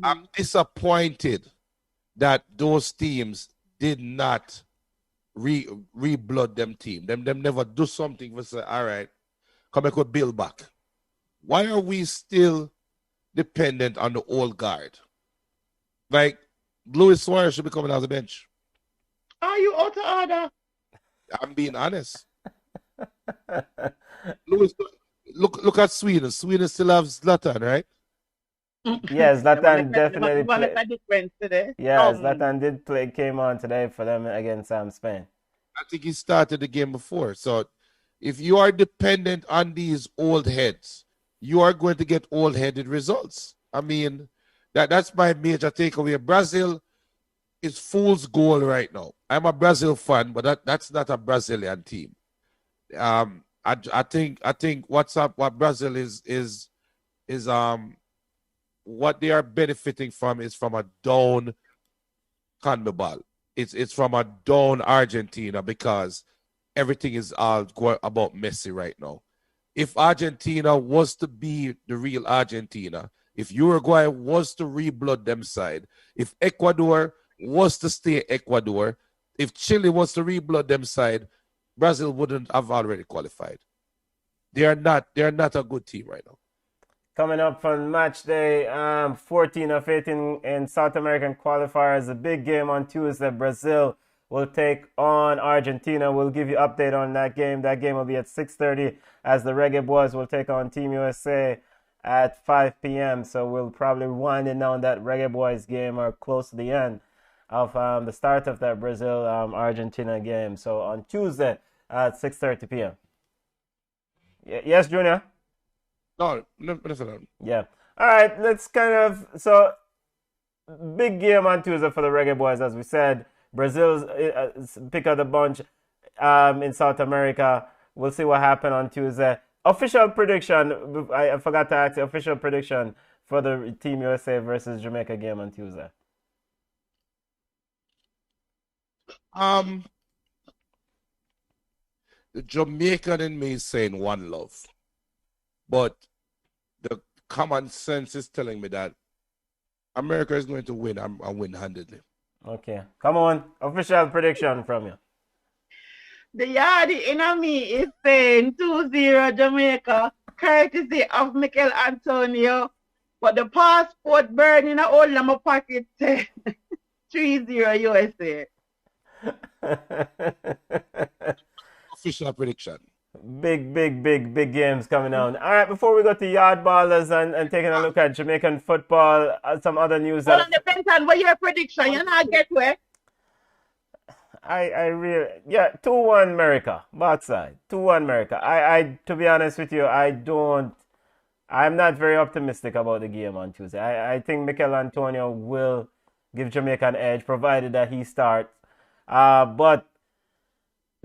I'm disappointed that those teams did not re-blood them team. Them never do something for say, all right, come back with build back. Why are we still dependent on the old guard? Like, Luis Suarez should be coming out of the bench. Are you out of order? I'm being honest. Luis, look at Sweden. Sweden still have Zlatan, right? Yes, Zlatan definitely played. A difference today. Yeah, Zlatan did play, came on today for them against Spain. I think he started the game before. So if you are dependent on these old heads, you are going to get old-headed results. I mean, that's my major takeaway. Brazil is fool's gold right now. I'm a Brazil fan, but that's not a Brazilian team. I think what Brazil is what they are benefiting from is from a down CONMEBOL. It's from a down Argentina because everything is all about Messi right now. If Argentina was to be the real Argentina, if Uruguay was to reblood them side, if Ecuador was to stay Ecuador, if Chile was to reblood them side, Brazil wouldn't have already qualified. They are not a good team right now. Coming up from match day 14 of 18 in South American qualifiers, a big game on Tuesday. Brazil will take on Argentina. We'll give you update on that game. That game will be at 6:30 as the Reggaeboyz will take on Team USA at 5 p.m. So we'll probably winding down that Reggaeboyz game or close to the end of the start of that Brazil Argentina game. So on Tuesday at 6:30 p.m. Yes, Junior? No. Yeah. All right, let's so big game on Tuesday for the Reggaeboyz, as we said. Brazil's pick of the bunch in South America. We'll see what happened on Tuesday. Official prediction, I forgot to ask the official prediction for the Team USA versus Jamaica game on Tuesday. The Jamaican in me is saying one love. But the common sense is telling me that America is going to win and win handedly. Okay. Come on. Official prediction from you. The Yardie in me is saying 2-0 Jamaica, courtesy of Mikel Antonio. But the passport burning a hole in my pocket said 3-0 USA. Official prediction. Big games coming out. All right, before we go to Yard Ballers and taking a look at Jamaican football, some other news. Hold on, depends on what your prediction. You not get where? I really, 2-1 America, backside, 2-1 America. I to be honest with you, I'm not very optimistic about the game on Tuesday. I think Mikel Antonio will give Jamaica an edge, provided that he starts. But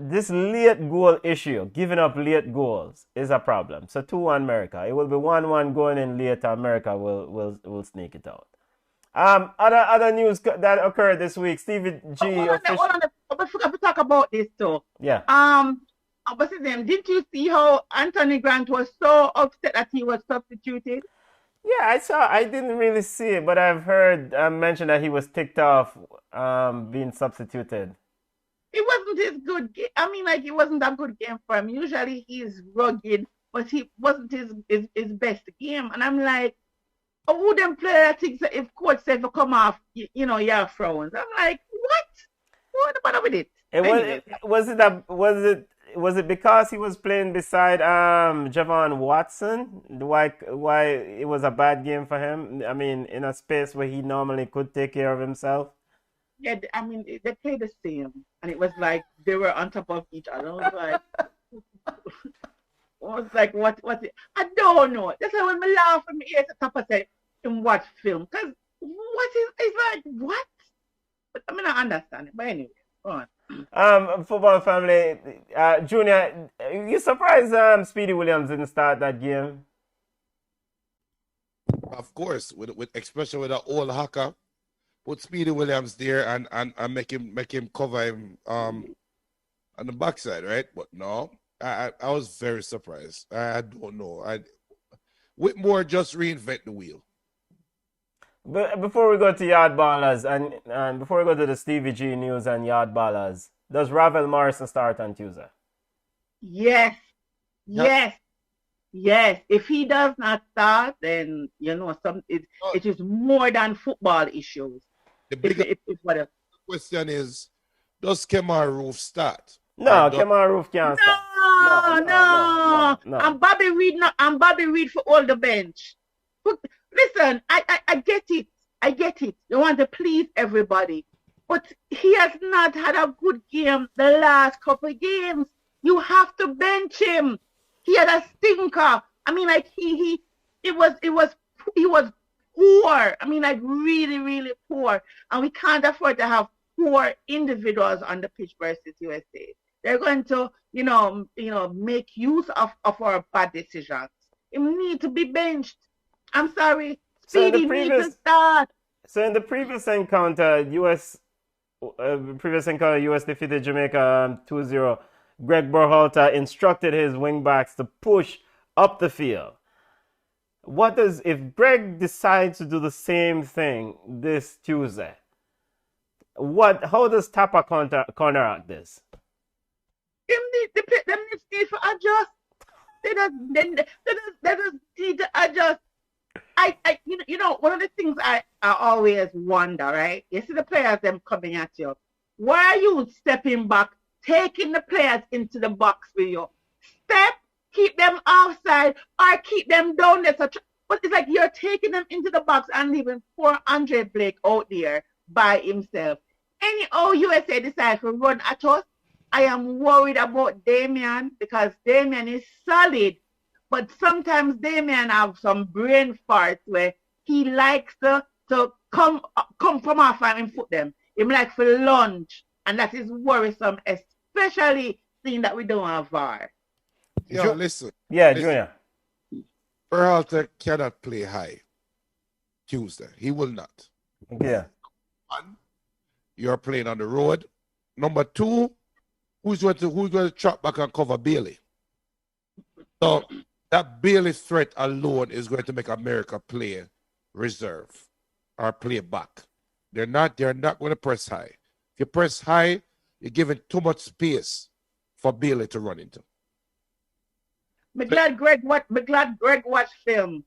this late goal issue, giving up late goals, is a problem. So 2-1 America. It will be 1-1 going in late. America will sneak it out. Other news that occurred this week. Stevie G. Hold on. I forgot to talk about this too. Yeah. What's his name? Didn't you see how Anthony Grant was so upset that he was substituted? Yeah, I saw. I didn't really see it, but I've heard mentioned that he was ticked off being substituted. It wasn't his good game. I mean, like, it wasn't a good game for him. Usually he's rugged, but he wasn't his best game. And I'm like, I wouldn't play that thing if coach said to come off, you have frowns. I'm like, what? What about with it? Anyway, Was it because he was playing beside Javon Watson? Why it was a bad game for him? I mean, in a space where he normally could take care of himself. yeah, I mean, they played the same, and it was like they were on top of each other. What's it? I don't know. That's why when me laugh from ear to top, I say, in what film? Because it's like, what? But I mean, I understand it. But anyway, go on. Football family, Junior, you surprised Speedy Williams didn't start that game? Of course, with especially with the old hacker, put Speedy Williams there and make him cover him on the backside, right? But no, I was very surprised. I don't know. Whitmore just reinvent the wheel. But before we go to Yard Ballers and before we go to the Stevie G news and Yard Ballers, does Ravel Morrison start on Tuesday? Yes. Yep. Yes. Yes. If he does not start, then it is more than football issues. The bigger If whatever. question is, does Kemar Roof start? No, Kemar Roof can't start. No. And Bobby Reed for all the bench. Listen, I get it. I get it. You want to please everybody. But he has not had a good game the last couple of games. You have to bench him. He had a stinker. I mean, like he was poor. I mean, like really, really poor. And we can't afford to have poor individuals on the pitch versus USA. They're going to, make use of our bad decisions. It needs to be benched. I'm sorry. Speedy needs to start. So in the previous encounter, US defeated Jamaica 2-0. Greg Berhalter instructed his wingbacks to push up the field. If Greg decides to do the same thing this Tuesday? How does Tapa counteract this? Them need to adjust. They just need to adjust. One of the things I always wonder, right? You see the players them coming at you. Why are you stepping back, taking the players into the box with you? Step, keep them outside, or keep them down there. But it's like you're taking them into the box and leaving poor Andre Blake out there by himself. Any USA decide to run at us, I am worried about Damian because Damian is solid. But sometimes Damian have some brain farts where he likes to come from off and foot them. He like for lunge, and that is worrisome, especially seeing that we don't have VAR. Yo, listen. Yeah, Junior. Peralta cannot play high Tuesday. He will not. Yeah. One, you're playing on the road. Number two, who's going to trap back and cover Bailey? So that Bailey threat alone is going to make America play reserve or play back. They're not going to press high. If you press high, you're giving too much space for Bailey to run into. Me glad Greg watch film.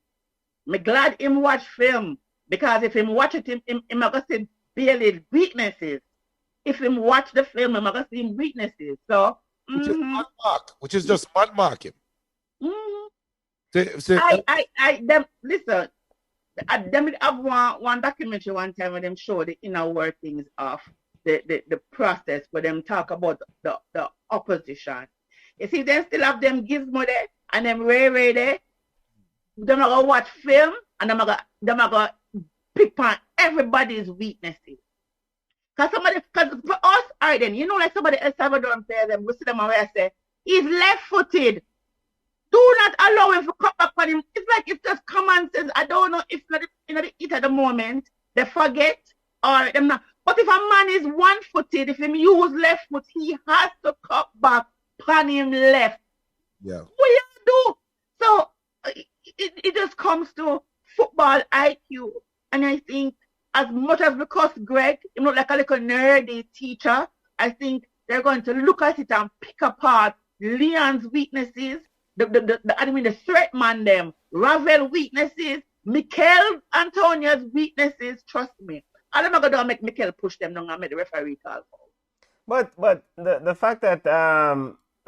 Me glad him watch film. Because if him watch it, him gonna see Bailey's weaknesses. If him watch the film, him gonna see him weaknesses. So which is just man marking. Listen. Them have one documentary one time where them show the inner workings of the process where them talk about the opposition. You see, they still have them gizmo there and them Ray there. They're not gonna watch film and they're not gonna pick on everybody's weaknesses. Because for us, all right then, like somebody El Salvador player them, we see them and say, he's left-footed. Do not allow him to cut back on him. It's like it's just common sense. I don't know if not the it at the moment, they forget or them not. But if a man is one-footed, if him use left foot, he has to cut back on him left. Yeah. What you do? So it just comes to football IQ. And I think as much as because Greg, like a little nerdy teacher, I think they're going to look at it and pick apart Leon's weaknesses, the threat man them, Ravel weaknesses, Mikel Antonio's weaknesses. Trust me. I'm not going to make Mikel push them down and make the referee call. But the fact that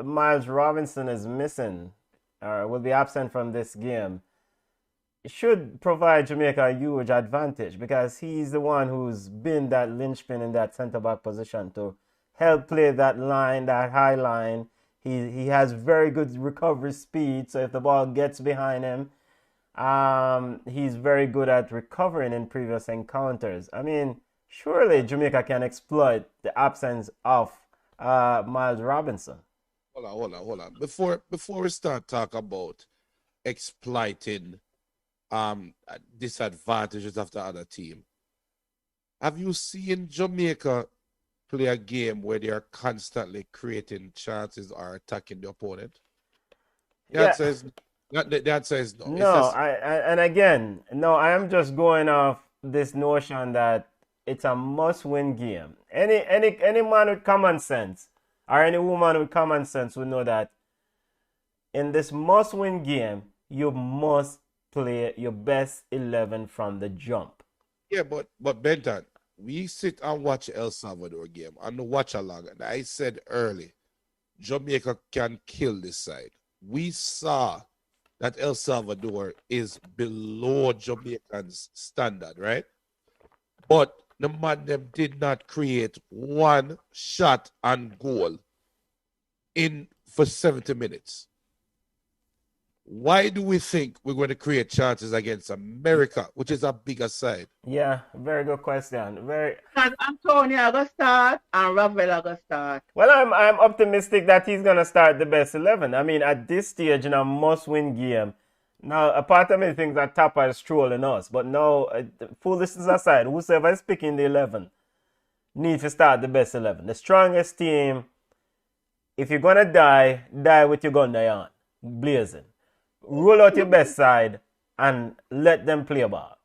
Miles Robinson is missing or will be absent from this game should provide Jamaica a huge advantage because he's the one who's been that linchpin in that centre back position to help play that line, that high line. He has very good recovery speed, so if the ball gets behind him, he's very good at recovering in previous encounters. I mean, surely Jamaica can exploit the absence of Miles Robinson. Hold on. Before we start talk about exploiting disadvantages of the other team, have you seen Jamaica play a game where they are constantly creating chances or attacking the opponent? The Yeah. answer is the answer is no. It's No, just, and again, no, I am just going off this notion that it's a must-win game. Any man with common sense or any woman with common sense would know that in this must-win game, you must play your best 11 from the jump. yeah, but Benton, we sit and watch El Salvador game and watch along. And I said early, Jamaica can kill this side. We saw that El Salvador is below Jamaican's standard, right? But the man them did not create one shot and goal in for 70 minutes. Why do we think we're going to create chances against America, which is a bigger side? Yeah, very good question. Very Because Antonio going to start and Ravel going to start. well. I'm optimistic that he's gonna start the best 11. I mean, at this stage in a must-win game. Now, a part of me thinks that Tapa is trolling us, but no, foolishness aside, whoever is picking the 11 needs to start the best 11. The strongest team. If you're gonna die, die with your gun on, blazing. Roll out your best side and let them play ball.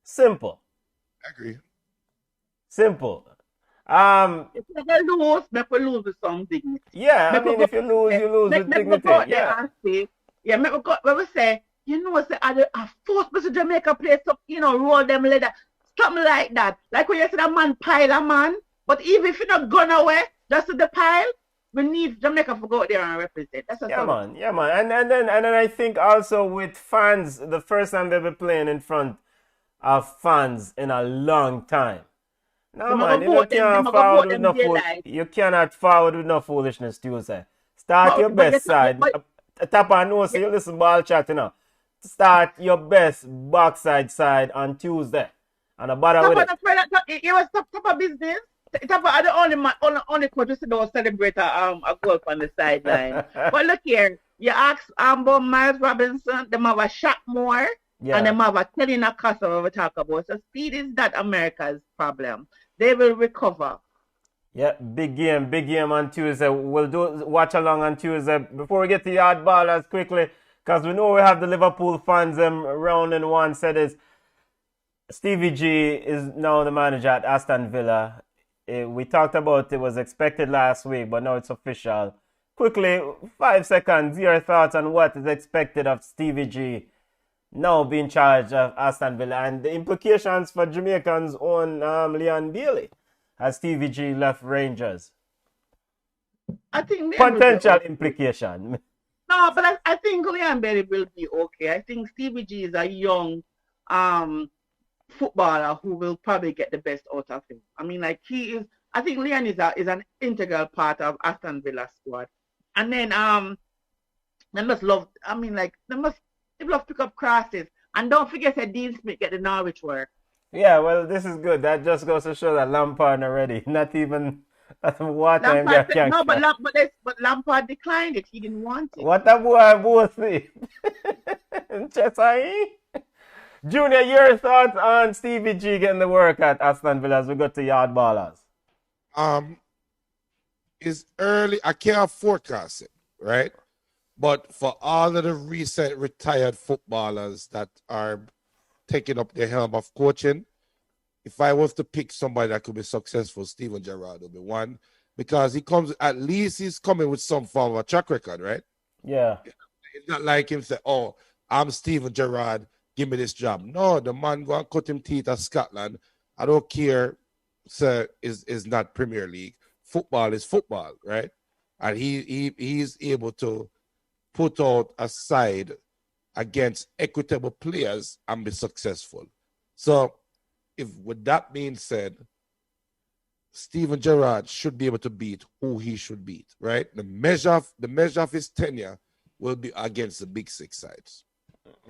Simple. I agree. Simple. If they lose, make we lose with some dignity. Yeah, I Make we mean, go if you lose, you lose Make with me go dignity. out there Yeah. and say, yeah, make me go, when we say, you know, say, I force Mr. Jamaica play some, you know, roll them leather, something like that. Like when you say that man pile a man, but even if you're not gone away, just to the pile, we need Jamaica to go out there and represent. That's Yeah, man. Yeah, man. And then I think also with fans, the first time they'll be playing in front of fans in a long time. No, Them a man, go you vote them- can't them a go forward vote with them no daylight. you cannot forward with no foolishness, Tuesday. Start But- your but best you- side. but- Tap on no, so you listen ball chat, you know. Start your best backside side on Tuesday. And a bother with it. It was top of business. Top are the only man, only coach who don't celebrate a goal on the sideline. But look here, you ask about Miles Robinson, them have a shot more, Yeah. and them have a telling a customer we talk about. So speed is not America's problem. They will recover. Yeah, big game on Tuesday. We'll do watch along on Tuesday. Before we get to yard ballers quickly, because we know we have the Liverpool fans round in one set is Stevie G is now the manager at Aston Villa. We talked about it was expected last week, but now it's official. Quickly, 5 seconds, your thoughts on what is expected of Stevie G now being charged of Aston Villa and the implications for Jamaican's own Leon Bailey as Stevie G left Rangers. I think they Potential will be okay. implication. No, but I think Leon Bailey will be okay. I think Stevie G is a young footballer who will probably get the best out of him. I mean, like he is. I think Leon is an integral part of Aston Villa squad. And then they must love. I mean, like they love pick up crosses. And don't forget that Dean Smith get the Norwich work. Yeah, well, this is good. That just goes to show that Lampard already, not even water him Lampard, can't no, catch. but Lampard declined it. He didn't want it. What a boy both see. Chesai. Junior, your thoughts on Stevie G getting the work at Aston Villa as we go to yard ballers? It's early. I can't forecast it, right? But for all of the recent retired footballers that are taking up the helm of coaching, if I was to pick somebody that could be successful, Steven Gerrard would be one, because at least he's coming with some form of a track record, right? Yeah. It's not like him say, "Oh, I'm Steven Gerrard, give me this job." No, the man go and cut him teeth at Scotland. I don't care sir, is not Premier League. Football is football, right? And he's able to put out a side against equitable players and be successful. So, if with that being said, Steven Gerrard should be able to beat who he should beat, right? The measure of his tenure will be against the big six sides.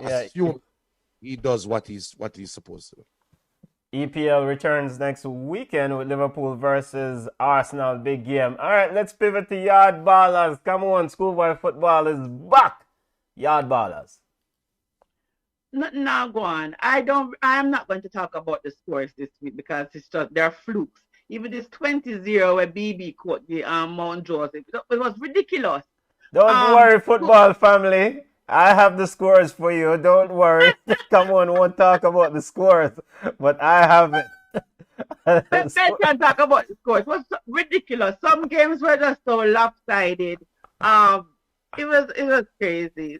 Yeah. Assume he does what he's supposed to do. EPL returns next weekend with Liverpool versus Arsenal. Big game. All right, let's pivot to Yard Ballers. Come on, schoolboy football is back. Yard Ballers. Now go on. I am not going to talk about the scores this week because they're flukes. Even this 20-0 where BB caught the Mount Joseph, it was ridiculous. Don't worry, football family. I have the scores for you. Don't worry. Come on, won't talk about the scores, but I have it. They can't talk about the scores. It was ridiculous. Some games were just so lopsided. It was crazy.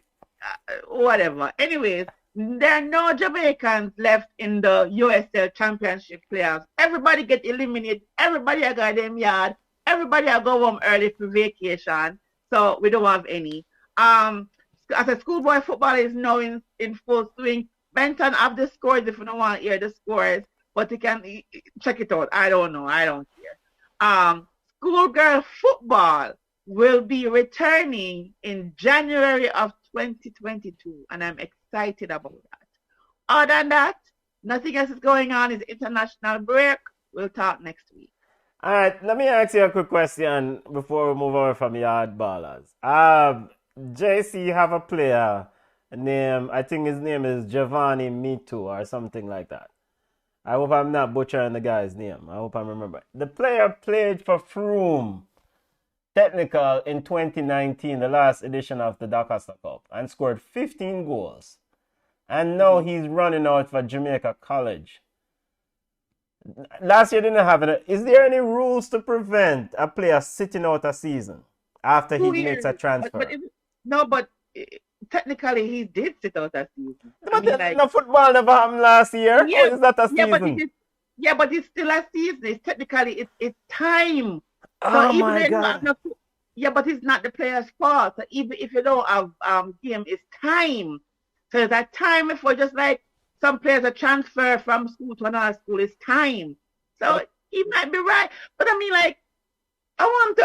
Whatever. Anyways, there are no Jamaicans left in the USL Championship playoffs. Everybody get eliminated. Everybody I got them yard. Everybody I go home early for vacation. So we don't have any. As a schoolboy football is now in full swing. Benton have the scores if you don't want to hear the scores, but you can check it out. I don't know. I don't care. Schoolgirl football will be returning in January of 2022, and I'm excited about that. Other than that, nothing else is going on. It's international break. We'll talk next week. All right, let me ask you a quick question before we move over from Yard Ballers. JC have a player named, I think his name is Giovanni Mitu or something like that. I hope I'm not butchering the guy's name. I hope I remember. The player played for Froome Technical in 2019, the last edition of the Dakar Cup, and scored 15 goals. And now he's running out for Jamaica College. Last year didn't have it. Is there any rules to prevent a player sitting out a season after he makes a transfer? But technically he did sit out a season. But the football never happened last year. Yeah, or is that a season? But it's still a season. It's technically it's time. Oh my God. But it's not the player's fault. So even if you don't have game, it's time. So that time before, just like some players are transferred from school to another school, it's time. So he might be right. But I mean, like, I want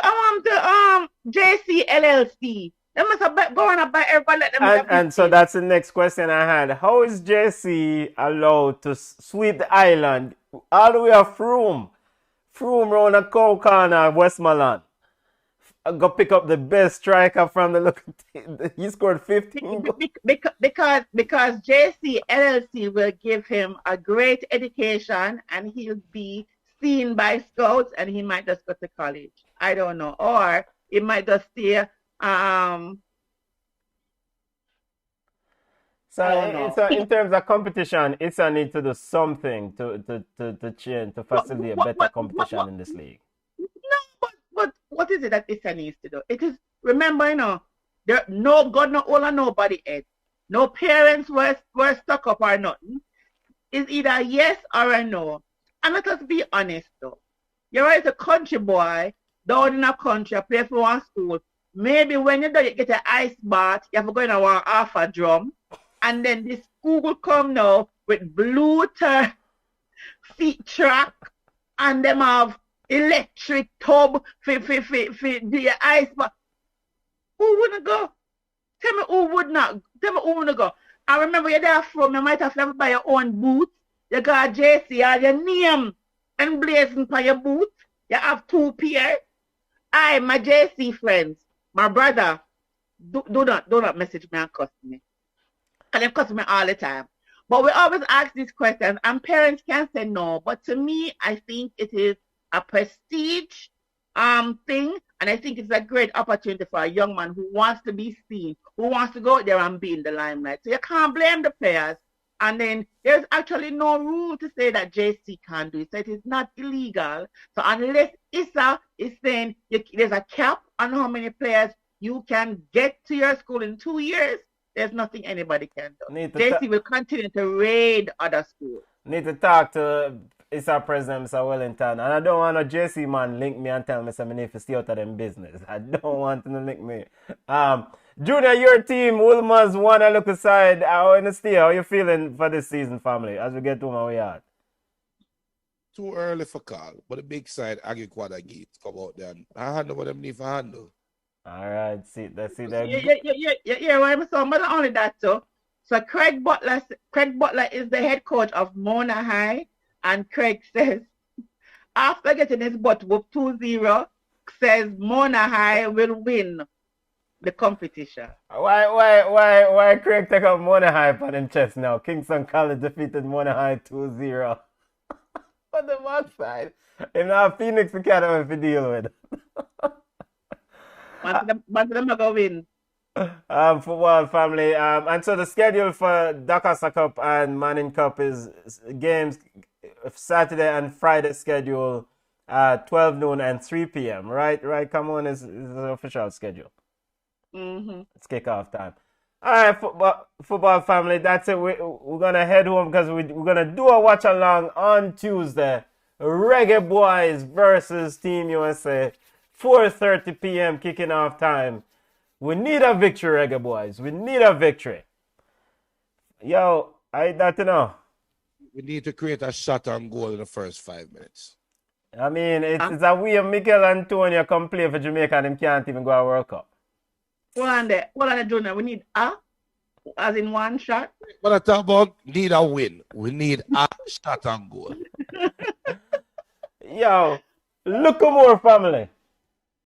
the JC LLC. They must have going up by everybody. Let them and so that's the next question I had. How is JC allowed to sweep the island all the way up Froome round a cow corner, Westmoreland? Go pick up the best striker from the look. He scored 15 goals. Because JC LLC will give him a great education and he'll be seen by scouts and he might just go to college. I don't know. Or he might just stay So in terms of competition, it's a need to do something to change, to facilitate better competition in this league. No, but what is it that ISA needs to do? It is, remember, there no God, no all or nobody head. No parents were stuck up or nothing. It's either a yes or a no. And let us be honest though. You're right, a country boy down in a country, play for one school. Maybe when you get an ice bath, you have to go in a half a drum. And then this school will come now with blue feet track and them have electric tub for the ice bath. Who wouldn't go? Tell me who would not. Tell me who wouldn't go. I remember you're there from, you might have to buy your own boots. You got JC or your name emblazoned by your boots. You have 2 pairs. My JC friends, my brother, do not message me and cuss me. And they cuss me all the time. But we always ask these questions, and parents can say no. But to me, I think it is a prestige thing, and I think it's a great opportunity for a young man who wants to be seen, who wants to go out there and be in the limelight. So you can't blame the players. And then there's actually no rule to say that JC can't do it. So it is not illegal. So unless ISA is saying there's a cap on how many players you can get to your school in 2 years, there's nothing anybody can do. JC will continue to raid other schools. Need to talk to it's our president, Mr. Wellington. And I don't want a JC man link me and tell me I need to stay out of them business. I don't want him to link me. Junior, your team, Wolmer's one a look aside. How in the stay? How you feeling for this season, family, as we get to my way out? Too early for call, but the big side, Agriquad Gates come out there. And I handle what them need for handle. All right, let's see that. Yeah, why I'm so, but not only that, too. So Craig Butler is the head coach of Mona High, and Craig says, after getting his butt whooped 2-0, says Mona High will win the competition. Why Craig take up Mona High on him chest now? Kingston College defeated Mona High 2-0. On the backside. Him now Phoenix Academy to deal with. But them are going to win. Football family. And so the schedule for Dakasa Cup and Manning Cup is games Saturday and Friday schedule 12 noon and 3 p.m. Right? Come on, is the official schedule. It's kickoff time. All right, football family. That's it. We're gonna head home because we're gonna do a watch along on Tuesday. Reggaeboyz versus Team USA. 4:30 p.m. kicking off time. We need a victory, Reggaeboyz. We need a victory. Yo, I don't know. We need to create a shot on goal in the first 5 minutes. I mean, it's a way Mikel Antonio come play for Jamaica and him can't even go to World Cup. Hold on there, Junior. We need as in one shot. What I talk about, need a win. We need a shot on goal. Yo, look more family.